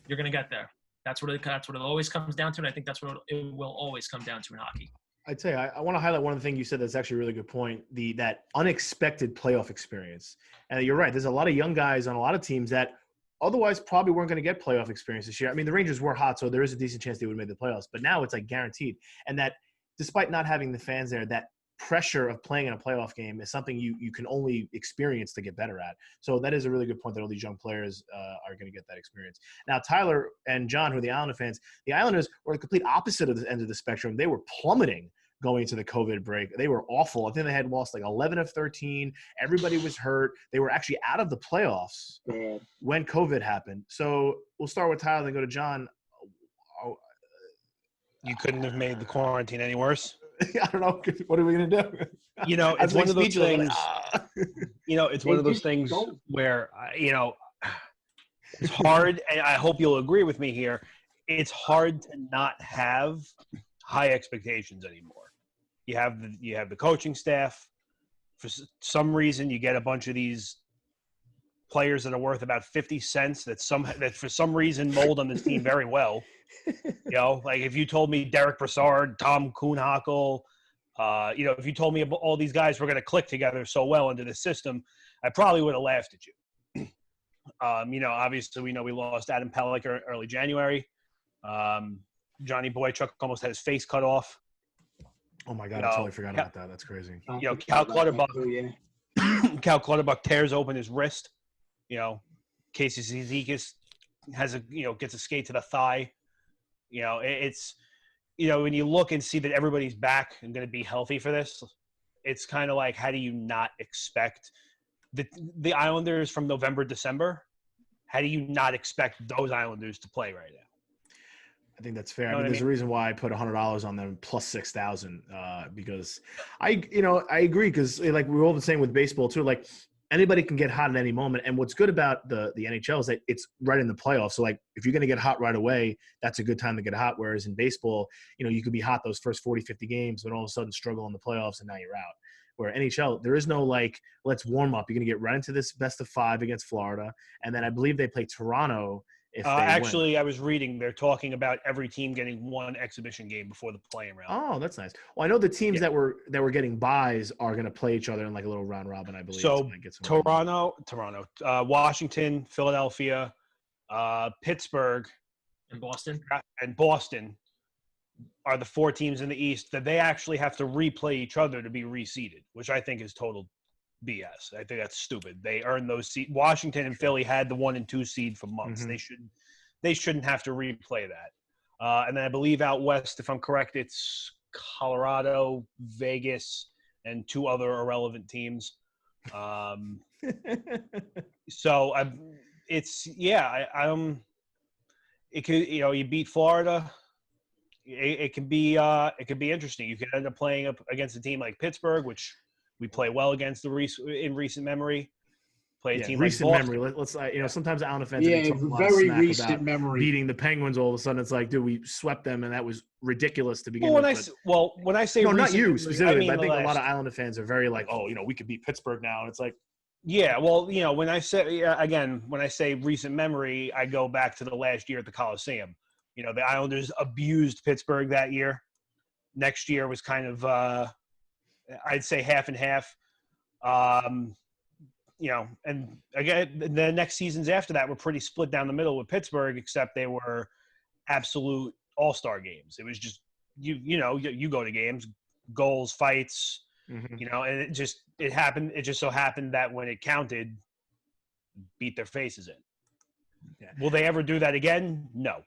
you're going to get there. That's what it always comes down to, and I think that's what it will always come down to in hockey.
I'd say I want to highlight one of the things you said that's actually a really good point, that unexpected playoff experience. And you're right, there's a lot of young guys on a lot of teams that otherwise probably weren't going to get playoff experience this year. I mean, the Rangers were hot, so there is a decent chance they would have made the playoffs. But now it's like guaranteed. And that despite not having the fans there, that pressure of playing in a playoff game is something you can only experience to get better at. So that is a really good point that all these young players are going to get that experience. Now, Tyler and John, who are the Islander fans, the Islanders were the complete opposite of the end of the spectrum. They were plummeting going into the COVID break. They were awful. I think they had lost like 11 of 13. Everybody was hurt. They were actually out of the playoffs when COVID happened. So we'll start with Tyler and go to John.
You couldn't have made the quarantine any worse.
I don't know. What are we going to do?
It's one of those things. It's one of those things where, it's hard, and I hope you'll agree with me here. It's hard to not have high expectations anymore. You have the coaching staff. For some reason, you get a bunch of these players that are worth about 50 cents that for some reason mold on this team very well. Like if you told me Derek Brassard, Tom Kuhnhackl, if you told me all these guys were going to click together so well into the system, I probably would have laughed at you. Obviously we know we lost Adam Pelech early January. Johnny Boychuk almost had his face cut off.
Oh my God, I totally forgot about that. That's crazy.
Cal Clutterbuck tears open his wrist. Casey Zizekas gets a skate to the thigh. It's when you look and see that everybody's back and going to be healthy for this, it's kind of like, how do you not expect the Islanders from November, December? How do you not expect those Islanders to play right now?
I think that's fair. There's a reason why I put $100 on them plus 6,000 because I agree because like we've all been saying with baseball too, like anybody can get hot at any moment. And what's good about the NHL is that it's right in the playoffs. So, like, if you're going to get hot right away, that's a good time to get hot. Whereas in baseball, you could be hot those first 40, 50 games, and all of a sudden struggle in the playoffs, and now you're out. Where NHL, there is no, like, let's warm up. You're going to get right into this best of 5 against Florida. And then I believe they play Toronto if they
Actually,
win.
I was reading, they're talking about every team getting one exhibition game before the playing round.
Oh, that's nice. Well, I know the teams that were getting buys are going to play each other in like a little round robin, I believe.
So Toronto, Washington, Philadelphia, Pittsburgh,
In Boston.
and Boston are the 4 teams in the East that they actually have to replay each other to be reseeded, which I think is total BS. I think that's stupid. They earned those seeds. Washington and Philly had the 1 and 2 seed for months.
Mm-hmm.
They shouldn't have to replay that. And then I believe out west, if I'm correct, it's Colorado, Vegas, and 2 other irrelevant teams. So it could, you beat Florida. It could be interesting. You could end up playing up against a team like Pittsburgh, which we play well against in recent memory. Play a team
recent
like Boston.
memory. Let's sometimes Island fans
Yeah, very recent memory.
Beating the Penguins all of a sudden. It's like, dude, we swept them, and that was ridiculous to begin
When
with.
when I say
no,
recent
not you
memory,
specifically,
I
but I think a lot of Islander fans are very like, oh, we could beat Pittsburgh now. And it's like,
yeah, well, when I say recent memory, I go back to the last year at the Coliseum. The Islanders abused Pittsburgh that year. Next year was kind of, I'd say half and half. And again, the next seasons after that were pretty split down the middle with Pittsburgh, except they were absolute all-star games. It was just, you go to games, goals, fights,
mm-hmm.
And it happened. It just so happened that when it counted, beat their faces in.
Yeah.
Will they ever do that again? No,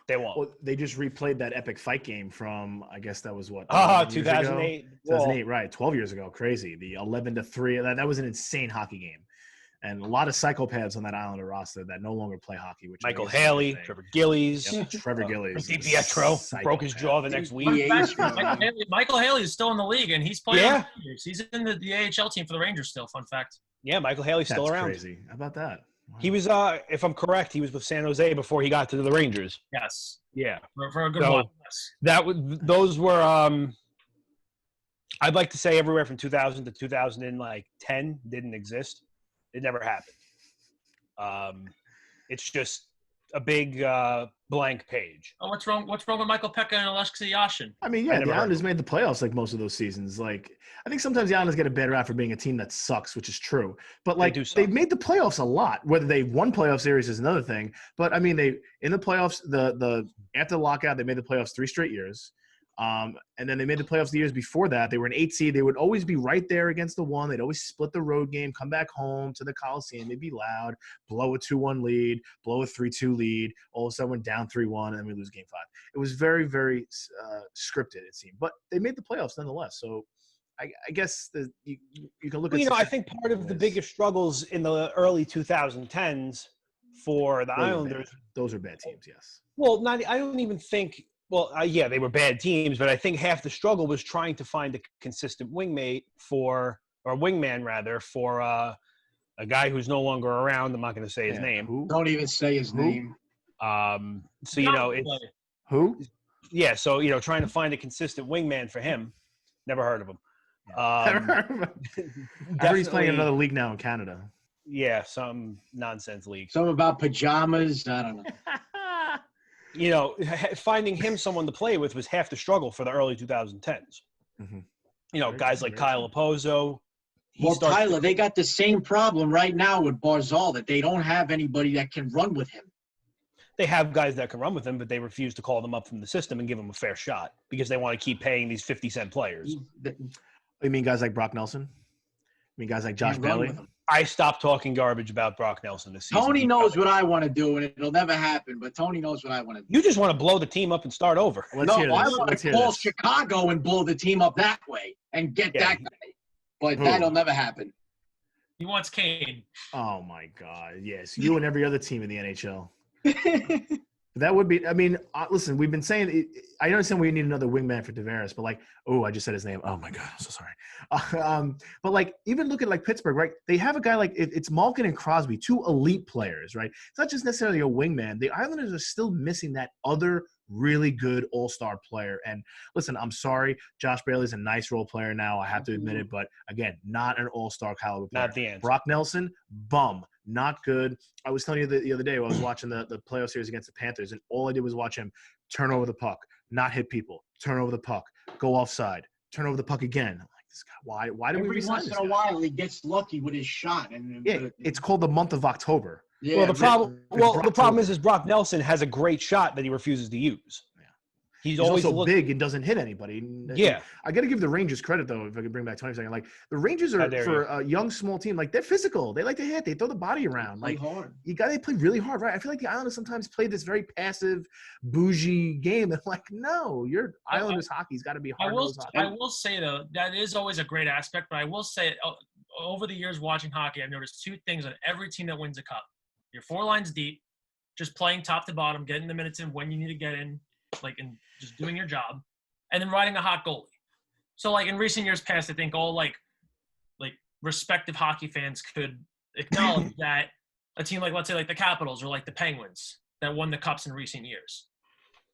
they won't.
Well, they just replayed that epic fight game from, I guess that was what?
2008.
2008, right. 12 years ago. Crazy. The 11-3. That was an insane hockey game. And a lot of psychopaths on that Islander roster that no longer play hockey. Which
Michael Haley, Trevor Gillies.
Yep, Trevor Gillies.
DiPietro broke his jaw the next week.
Michael Haley is still in the league, and he's playing.
Yeah.
He's in the AHL team for the Rangers still. Fun fact.
Yeah, Michael Haley's still around.
Crazy. How about that? Wow.
He was, if I'm correct, he was with San Jose before he got to the Rangers.
Yes.
Yeah.
For a good while. Yes.
Those were, I'd like to say everywhere from 2000 to 2010 didn't exist. It never happened. It's just a big blank page.
Oh, what's wrong? What's wrong with Michael Pekka and Alexei Yashin?
I mean, the Islanders made the playoffs like most of those seasons. Like, I think sometimes the Islanders get a bad rap for being a team that sucks, which is true. But like, they've made the playoffs a lot. Whether they won playoff series is another thing. But I mean, they in the playoffs, the after the lockout, they made the playoffs 3 straight years. And then they made the playoffs the years before that. They were an 8 seed. They would always be right there against the 1. They'd always split the road game, come back home to the Coliseum. They'd be loud, blow a 2-1 lead, blow a 3-2 lead. All of a sudden, went down 3-1, and then we lose game 5. It was very, very scripted, it seemed. But they made the playoffs nonetheless. So I guess you can look at
I think part of the biggest struggles in the early 2010s for the Islanders.
Those are bad teams, yes.
Well, I don't even think – well, yeah, they were bad teams, but I think half the struggle was trying to find a consistent wingman for a guy who's no longer around. I'm not going to say his name.
Who?
Don't even say his name.
It's
who?
Yeah, so trying to find a consistent wingman for him. Never heard of him.
I heard he's playing in another league now in Canada.
Yeah, some nonsense league.
Something about pajamas. I don't know.
Finding him someone to play with was half the struggle for the early 2010s. Mm-hmm. Guys like Kyle Opozo.
Tyler, they got the same problem right now with Barzal, that they don't have anybody that can run with him.
They have guys that can run with him, but they refuse to call them up from the system and give them a fair shot because they want to keep paying these 50-cent players.
You mean guys like Brock Nelson? You mean guys like Josh Bailey?
I stopped talking garbage about Brock Nelson this season.
Tony knows what I want to do, and it'll never happen, but Tony knows what I want to do.
You just want to blow the team up and start over.
I want to call Chicago and blow the team up that way and get that guy. But that'll never happen.
He wants Kane.
Oh, my God. Yes. You and every other team in the NHL. That would be. I mean, listen, we've been saying. I understand we need another wingman for Tavares, but like, I just said his name. Oh my god, I'm so sorry. But like, even look at like Pittsburgh, right? They have a guy like it's Malkin and Crosby, two elite players, right? It's not just necessarily a wingman. The Islanders are still missing that other really good all-star player. And listen, I'm sorry, Josh Bailey's a nice role player now. I have to admit it, but again, not an all-star caliber player.
Not the answer.
Brock Nelson, bum. Not good. I was telling you the other day I was watching the playoff series against the Panthers, and all I did was watch him turn over the puck, not hit people, turn over the puck, go offside, turn over the puck again. I'm like, this guy, why do we resign this guy?
Every once in a while, he gets lucky with his shot. And
it's called the month of October.
Yeah,
Well, the problem
October.
is Brock Nelson has a great shot that he refuses to use. He's
always also big and doesn't hit anybody.
Yeah.
I got to give the Rangers credit, though, if I could bring back Tony for a second. Like, the Rangers are, for a young, small team, like, they're physical. They like to hit. They throw the body around.
They
like,
play hard.
They play really hard, right? I feel like the Islanders sometimes play this very passive, bougie game. And, like, no, your Islanders hockey's got to be hard-nosed hockey.
I will say, though, that is always a great aspect, but I will say, over the years watching hockey, I've noticed two things on every team that wins a cup. You're 4 lines deep, just playing top to bottom, getting the minutes in when you need to get in, like, and just doing your job, and then riding a hot goalie. So, like, in recent years past, I think all, like respective hockey fans could acknowledge that a team like, let's say, like the Capitals or like the Penguins that won the cups in recent years.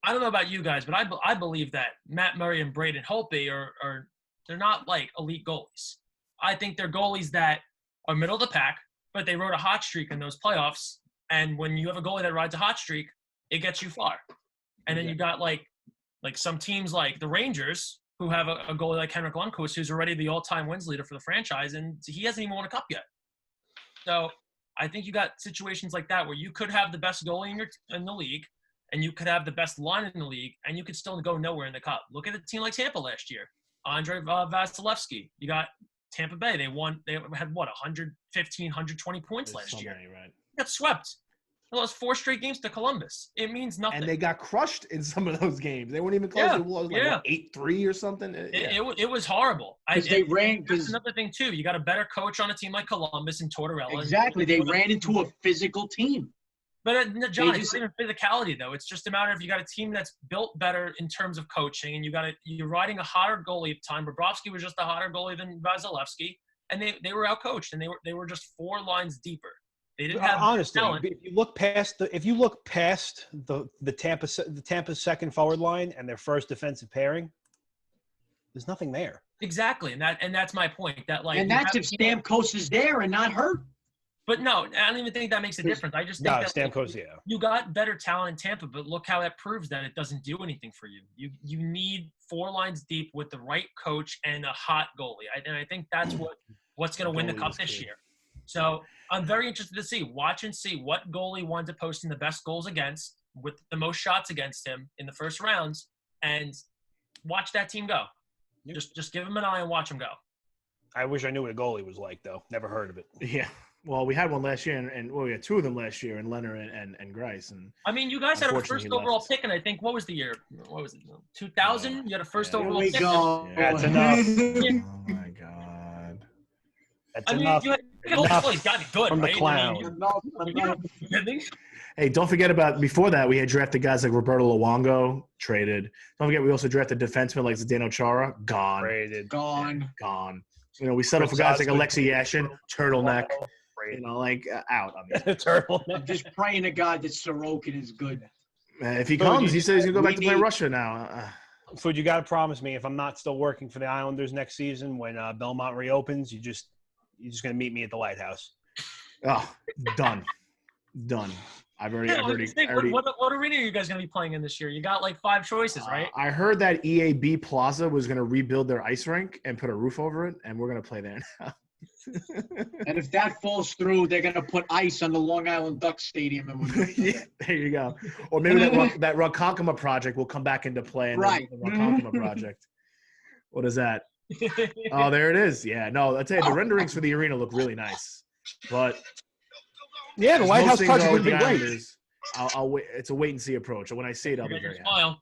I don't know about you guys, but I believe that Matt Murray and Braden Holtby are they're not, like, elite goalies. I think they're goalies that are middle of the pack, but they rode a hot streak in those playoffs. And when you have a goalie that rides a hot streak, it gets you far. And then you got like some teams like the Rangers who have a goalie like Henrik Lundqvist, who's already the all-time wins leader for the franchise, and he hasn't even won a cup yet. So I think you got situations like that where you could have the best goalie in the league, and you could have the best line in the league, and you could still go nowhere in the cup. Look at a team like Tampa last year. Andrei Vasilevsky. You got Tampa Bay. They had, 115, 120 points last year.
Many, right?
Got swept. They lost 4 straight games to Columbus. It means nothing.
And they got crushed in some of those games. They weren't even close. It was like 8-3 or something.
It was horrible.
That's
another thing, too. You got a better coach on a team like Columbus and Tortorella.
Exactly. They ran into a physical team.
But, John, it's not even physicality, though. It's just a matter of you got a team that's built better in terms of coaching, and you're riding a hotter goalie at the time. Bobrovsky was just a hotter goalie than Vasilevsky, and they were outcoached, and they were just 4 lines deeper. They didn't have
honestly.
talent.
If you look past the Tampa second forward line and their first defensive pairing, there's nothing there.
Exactly, and that's my point.
And that's if Stamkos is there and not hurt.
But no, I don't even think that makes a difference. I just think that
Stamkos,
you got better talent in Tampa, but look how that proves that it doesn't do anything for you. You need 4 lines deep with the right coach and a hot goalie. And I think that's what's going to win the cup this year. So I'm very interested to see what goalie winds up posting the best goals against with the most shots against him in the first rounds, and watch that team go. Yep. Just give him an eye and watch him go.
I wish I knew what a goalie was like, though. Never heard of it.
Yeah. Well, we had one last year, and we had 2 of them last year, in Leonard and Grice. And
I mean, you guys had a first overall pick, and I think what was the year? What was it? 2000. You had a first overall pick.
Go.
Yeah, that's enough.
Oh my God.
That's enough.
He's got to be good,
from
right?
the clown.
Hey, don't forget about before that we had drafted guys like Roberto Luongo, traded. Don't forget we also drafted defensemen like Zdeno Chara, gone.
Traded.
Gone.
We settled for guys like Alexei Yashin, turtleneck. Out.
Turtleneck.
I'm just praying to God that Sorokin is good.
If he comes, he says he's going to go back to play Russia now.
Food, you got to promise me if I'm not still working for the Islanders next season when Belmont reopens, you're just going to meet me at the lighthouse.
Oh, done. I've already.
What arena are you guys going to be playing in this year? You got like 5 choices, right?
I heard that EAB Plaza was going to rebuild their ice rink and put a roof over it, and we're going to play there now.
And if that falls through, they're going to put ice on the Long Island Ducks Stadium.
Yeah, there you go. Or maybe that Ronkonkoma project will come back into play.
Right.
The Ronkonkoma project. What is that? Oh, there it is. Yeah, no, I'll tell you, the renderings for the arena look really nice. But
yeah, the lighthouse project would be great.
I'll wait. It's a wait and see approach. When I see it, I'll be very happy.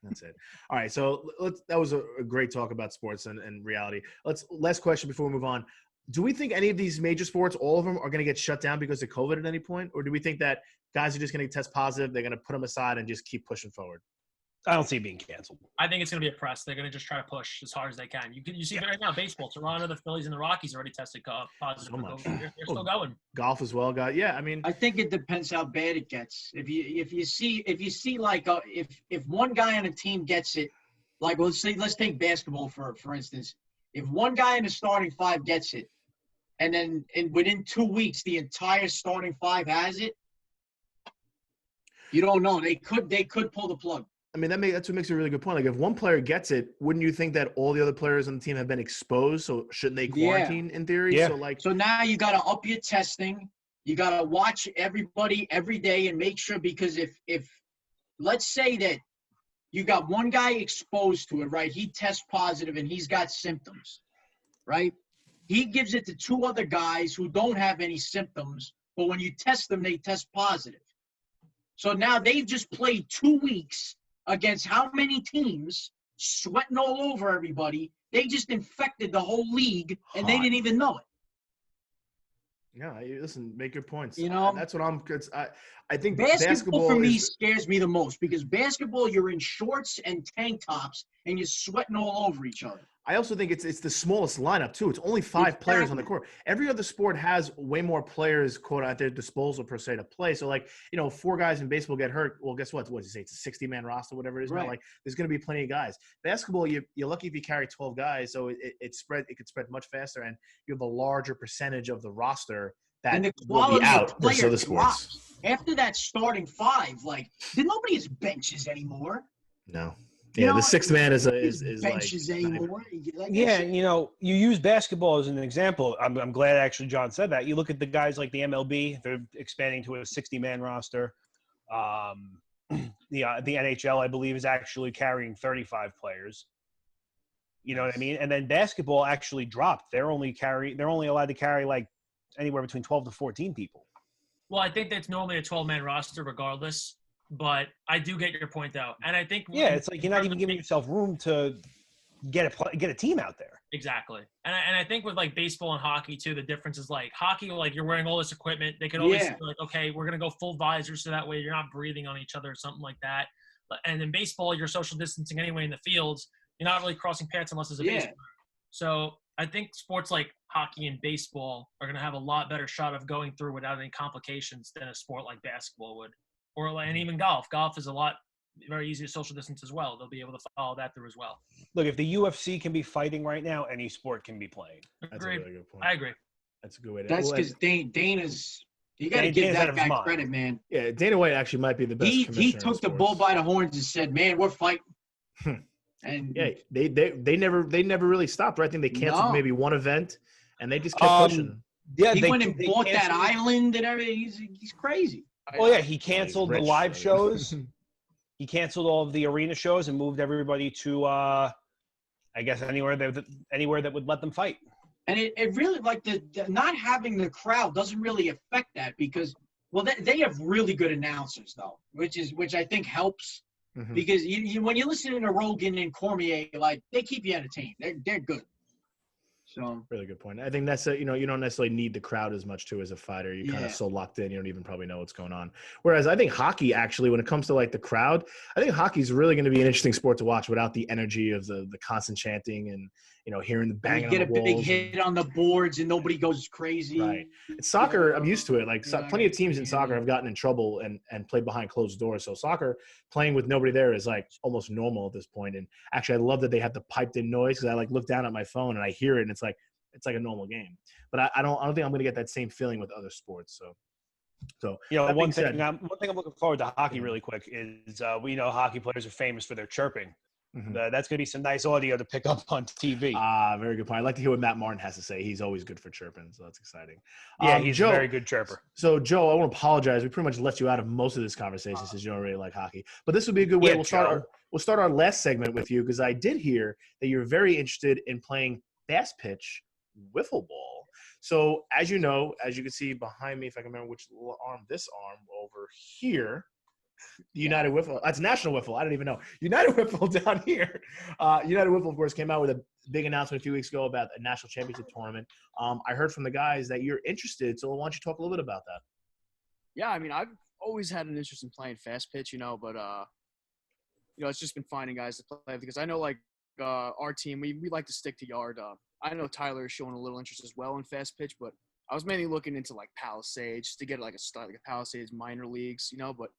That's it. All right. So that was a great talk about sports and reality. Last question before we move on. Do we think any of these major sports, all of them, are going to get shut down because of COVID at any point? Or do we think that guys are just going to test positive, they're going to put them aside and just keep pushing forward?
I don't see it being canceled.
I think it's going to be a press. They're going to just try to push as hard as they can. You see right now, baseball. Toronto, the Phillies, and the Rockies already tested positive.
So much.
They're still going.
Golf as well, guy. Yeah, I mean,
I think it depends how bad it gets. If you see like if one guy on a team gets it, like let's take basketball for instance. If one guy in the starting five gets it, and then within 2 weeks the entire starting five has it, you don't know. They could pull the plug.
I mean, that's what makes a really good point. Like, if one player gets it, wouldn't you think that all the other players on the team have been exposed? So shouldn't they quarantine in theory?
Yeah.
So now you got to up your testing. You got to watch everybody every day and make sure, because if let's say that you got one guy exposed to it, right? He tests positive and he's got symptoms, right? He gives it to two other guys who don't have any symptoms, but when you test them, they test positive. So now they've just played 2 weeks against how many teams, sweating all over everybody. They just infected the whole league, and they didn't even know it.
Yeah, listen, make your points.
You know,
that's what I think
basketball for me scares me the most, because basketball, you're in shorts and tank tops, and you're sweating all over each other.
I also think it's the smallest lineup too. It's only 5 players on the court. Every other sport has way more players, quote, at their disposal per se to play. So, like, 4 guys in baseball get hurt. Well, guess what? What did you say? It's a 60-man roster, whatever it is.
Right.
Now, like, there's going to be plenty of guys. Basketball, you're lucky if you carry 12 guys, so it could spread much faster, and you have a larger percentage of the roster that
and the
will be out versus
player
other sports.
drops. After that starting 5, like, nobody has benches anymore.
No. Yeah, the 6th man is
benches
like
anymore.
Yeah, and you use basketball as an example. I'm glad actually John said that. You look at the guys like the MLB; they're expanding to a 60-man roster. The NHL, I believe, is actually carrying 35 players. You know what I mean? And then basketball actually dropped. They're only allowed to carry like anywhere between 12 to 14 people.
Well, I think that's normally a 12-man roster, regardless. But I do get your point, though, and I think
it's like you're not even giving yourself room to get a team out there.
Exactly, and I think with like baseball and hockey too, the difference is like hockey, like you're wearing all this equipment. They can always be like, okay, we're gonna go full visor, so that way you're not breathing on each other or something like that. And in baseball, you're social distancing anyway in the fields. You're not really crossing paths unless it's a baseball. So I think sports like hockey and baseball are gonna have a lot better shot of going through without any complications than a sport like basketball would. And even golf. Golf is very easy to social distance as well. They'll be able to follow that through as well.
Look, if the UFC can be fighting right now, any sport can be playing.
That's a really good point.
I agree.
That's a good way to.
That's because Dana's. You got to give that guy credit, man.
Yeah, Dana White actually might be the best.
He took the bull by the horns and said, "Man, we're fighting." And
yeah, they never really stopped. Right? I think they canceled maybe one event, and they just kept pushing.
Yeah, he went and bought that island and everything. He's crazy.
Oh yeah, he canceled the live shows. He canceled all of the arena shows and moved everybody to, I guess, anywhere that would let them fight.
And it really, like, the not having the crowd doesn't really affect that, because, well, they have really good announcers though, which I think helps, because you when you're listening to Rogan and Cormier, like, they keep you entertained. They're good. So
really good point. I think that's you don't necessarily need the crowd as much too as a fighter. You're kind of so locked in, you don't even probably know what's going on. Whereas I think hockey, actually, when it comes to like the crowd, I think hockey is really going to be an interesting sport to watch without the energy of the constant chanting and hearing the banging.
You get
on the
a big hit on the boards and nobody goes crazy.
Right. It's soccer, I'm used to it. Like plenty of teams in soccer have gotten in trouble and played behind closed doors. So soccer, playing with nobody there is like almost normal at this point. And actually, I love that they have the piped in noise, because I like look down at my phone and I hear it, and it's like a normal game. But I don't think I'm going to get that same feeling with other sports. So
one thing I'm looking forward to hockey really quick is we know hockey players are famous for their chirping. That's going to be some nice audio to pick up on TV.
Very good point. I'd like to hear what Matt Martin has to say. He's always good for chirping, so that's exciting.
Yeah, he's a very good chirper.
So, Joe, I want to apologize. We pretty much left you out of most of this conversation since you don't really like hockey. But this would be a good way. We'll start our last segment with you, because I did hear that you're very interested in playing fast pitch wiffle ball. So, as you know, as you can see behind me, if I can remember which arm, this arm over here, United Wiffle. That's National Wiffle. I don't even know. United Wiffle down here. United Wiffle, of course, came out with a big announcement a few weeks ago about a national championship tournament. I heard from the guys that you're interested, so why don't you talk a little bit about that?
Yeah, I mean, I've always had an interest in playing fast pitch, but it's just been finding guys to play because I know like our team, we like to stick to yard. I know Tyler is showing a little interest as well in fast pitch, but I was mainly looking into like Palisades to get like a start, like a Palisades minor leagues, but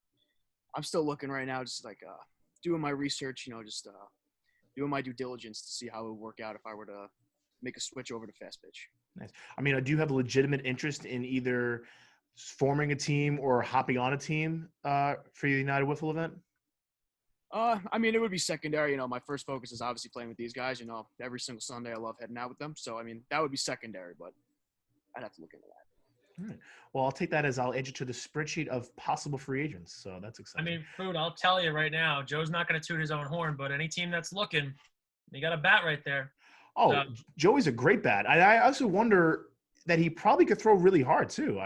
I'm still looking right now, just like doing my research, just doing my due diligence to see how it would work out if I were to make a switch over to fast pitch.
Nice. I mean, do you have a legitimate interest in either forming a team or hopping on a team for the United Wiffle event?
I mean, it would be secondary. My first focus is obviously playing with these guys. Every single Sunday I love heading out with them. So, I mean, that would be secondary, but I'd have to look into that.
All right. Well, I'll take that as I'll add you to the spreadsheet of possible free agents. So that's exciting.
I mean, Food, I'll tell you right now, Joe's not going to toot his own horn, but any team that's looking, you got a bat right there.
Oh, Joey's a great bat. I also wonder that he probably could throw really hard too.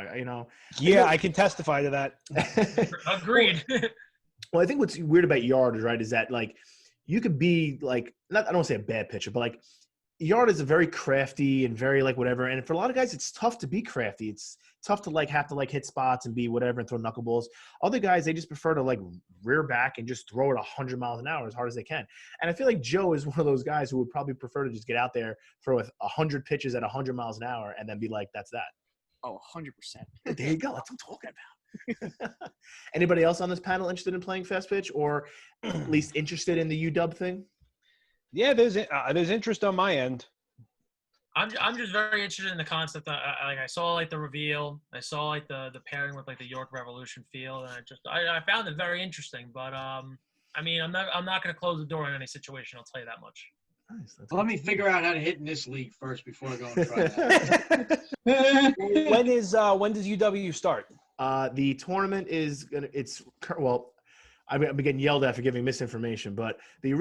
Yeah, I can testify to that.
Agreed.
Well, I think what's weird about Yard, right, is that like you could be like I don't want to say a bad pitcher, but like Yard is a very crafty and very like whatever. And for a lot of guys, it's tough to be crafty. It's tough to like have to like hit spots and be whatever and throw knuckleballs. Other guys, they just prefer to like rear back and just throw it 100 miles an hour as hard as they can. And I feel like Joe is one of those guys who would probably prefer to just get out there, throw 100 pitches at 100 miles an hour, and then be like, that's that.
Oh, 100%.
There you go. That's what I'm talking about. Anybody else on this panel interested in playing fast pitch or at least interested in the UW thing?
Yeah, there's interest on my end.
I'm just very interested in the concept. I saw like the reveal. I saw like the pairing with like the York Revolution field, and I found it very interesting. But I mean, I'm not going to close the door in any situation. I'll tell you that much.
Nice.
Let me figure out how to hit in this league first before I go and try that.
When does UW start?
The tournament is I've been getting yelled at for giving misinformation, but the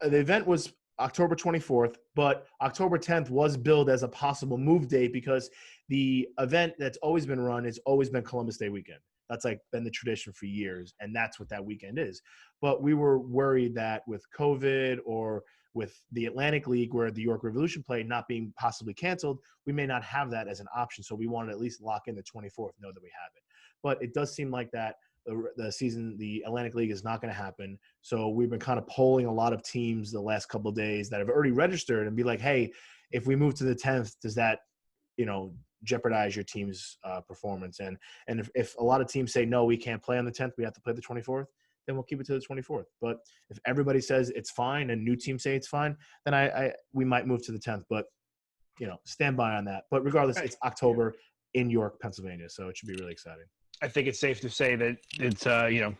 event was October 24th, but October 10th was billed as a possible move date because the event that's always been run has always been Columbus Day weekend. That's like been the tradition for years, and that's what that weekend is. But we were worried that with COVID or with the Atlantic League where the York Revolution played not being possibly canceled, we may not have that as an option. So we wanted to at least lock in the 24th, know that we have it. But it does seem like that the Atlantic League is not going to happen. So we've been kind of polling a lot of teams the last couple of days that have already registered and be like, hey, if we move to the 10th, does that, jeopardize your team's performance? And if a lot of teams say, no, we can't play on the 10th, we have to play the 24th, then we'll keep it to the 24th. But if everybody says it's fine and new teams say it's fine, then we might move to the 10th. But, stand by on that. But regardless, it's October in York, Pennsylvania. So it should be really exciting.
I think it's safe to say that it's the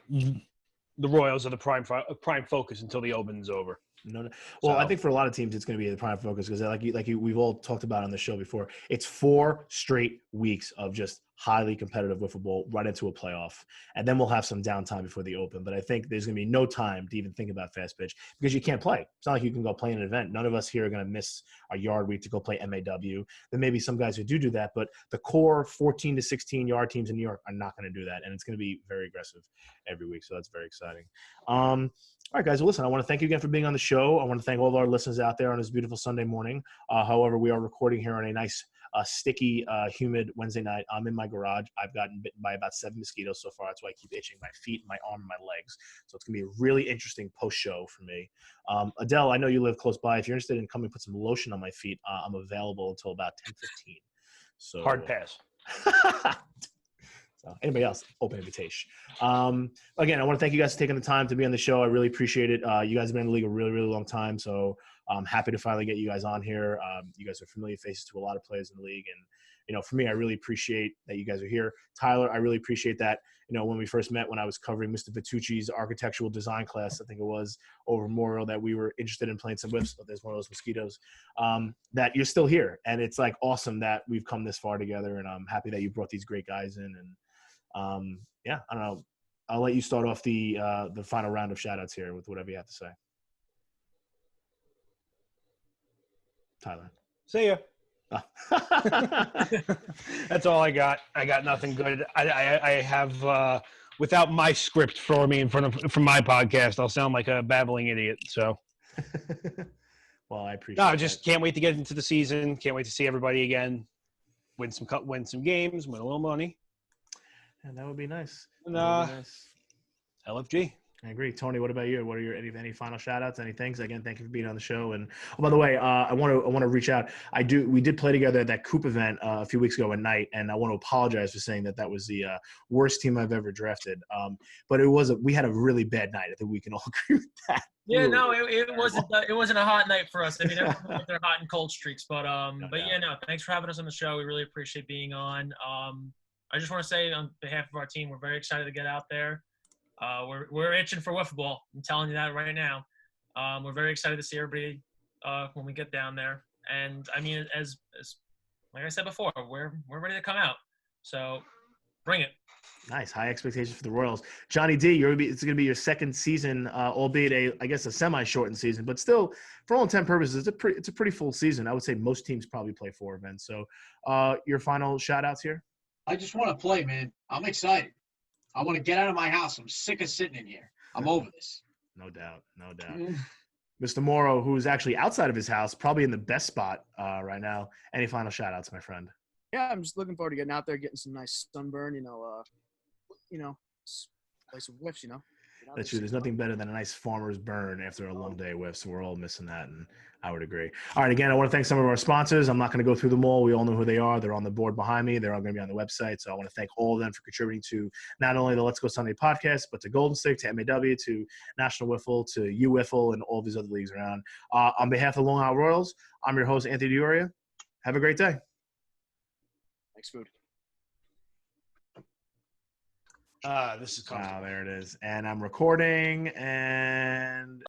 Royals are the prime focus until the Open's over.
No. Well, I think for a lot of teams, it's going to be the prime focus because, we've all talked about on the show before, it's 4 straight weeks of just highly competitive wiffle ball right into a playoff, and then we'll have some downtime before the Open. But I think there's going to be no time to even think about fast pitch because you can't play. It's not like you can go play in an event. None of us here are going to miss our yard week to go play MAW. There may be some guys who do that, but the core 14 to 16 yard teams in New York are not going to do that, and it's going to be very aggressive every week. So that's very exciting. All right, guys. Well, listen, I want to thank you again for being on the show. I want to thank all of our listeners out there on this beautiful Sunday morning. However, we are recording here on a nice, sticky, humid Wednesday night. I'm in my garage. I've gotten bitten by about 7 mosquitoes so far. That's why I keep itching my feet, my arm, and my legs. So it's going to be a really interesting post-show for me. Adele, I know you live close by. If you're interested in coming put some lotion on my feet, I'm available until about 10:15. So
hard pass.
So anybody else, open invitation. Again, I want to thank you guys for taking the time to be on the show. I really appreciate it. You guys have been in the league a really, really long time. So I'm happy to finally get you guys on here. You guys are familiar faces to a lot of players in the league. And, for me, I really appreciate that you guys are here. Tyler, I really appreciate that. When we first met, when I was covering Mr. Vitucci's architectural design class, I think it was over Memorial, that we were interested in playing some whiffs, but there's one of those mosquitoes, that you're still here. And it's like awesome that we've come this far together. And I'm happy that you brought these great guys in. And, I don't know. I'll let you start off the final round of shout-outs here with whatever you have to say. Tyler.
See ya. That's all I got. I got nothing good. I have without my script for me from my podcast, I'll sound like a babbling idiot. So,
Well, I appreciate.
no,
that.
just can't wait to get into the season. Can't wait to see everybody again. Win some games, win a little money.
And that would be nice.
And
That would be nice.
LFG.
I agree. Tony, what about you? What are your any final shout outs, any things? Again, thank you for being on the show. And by the way, I want to reach out. We did play together at that Coop event a few weeks ago at night, and I want to apologize for saying that was the worst team I've ever drafted. But we had a really bad night. I think we can all agree with that.
Yeah, no, it wasn't a hot night for us. I mean, they're hot and cold streaks, but yeah, no, thanks for having us on the show. We really appreciate being on. I just want to say on behalf of our team, we're very excited to get out there. We're itching for wiffle ball. I'm telling you that right now. We're very excited to see everybody when we get down there. And I mean, as like I said before, we're ready to come out. So bring it.
Nice, high expectations for the Royals. Johnny D, it's going to be your second season, albeit I guess a semi-shortened season, but still, for all intent and purposes, it's a pretty full season. I would say most teams probably play 4 events. So, your final shout-outs here?
I just want to play, man. I'm excited. I want to get out of my house. I'm sick of sitting in here. I'm over this.
No doubt. Mr. Morrow, who's actually outside of his house, probably in the best spot right now. Any final shout-outs, my friend?
Yeah, I'm just looking forward to getting out there, getting some nice sunburn. Play some whiffs.
That's true. There's nothing better than a nice farmer's burn after a long day of whiffs. So we're all missing that, and I would agree. All right, again, I want to thank some of our sponsors. I'm not going to go through them all. We all know who they are. They're on the board behind me. They're all going to be on the website. So I want to thank all of them for contributing to not only the Let's Go Sunday podcast, but to Golden Stick, to MAW, to National Wiffle, to UWiffle, and all these other leagues around. On behalf of the Long Island Royals, I'm your host, Anthony Dioria. Have a great day.
Thanks, food.
This is comfortable.
There it is. And I'm recording, and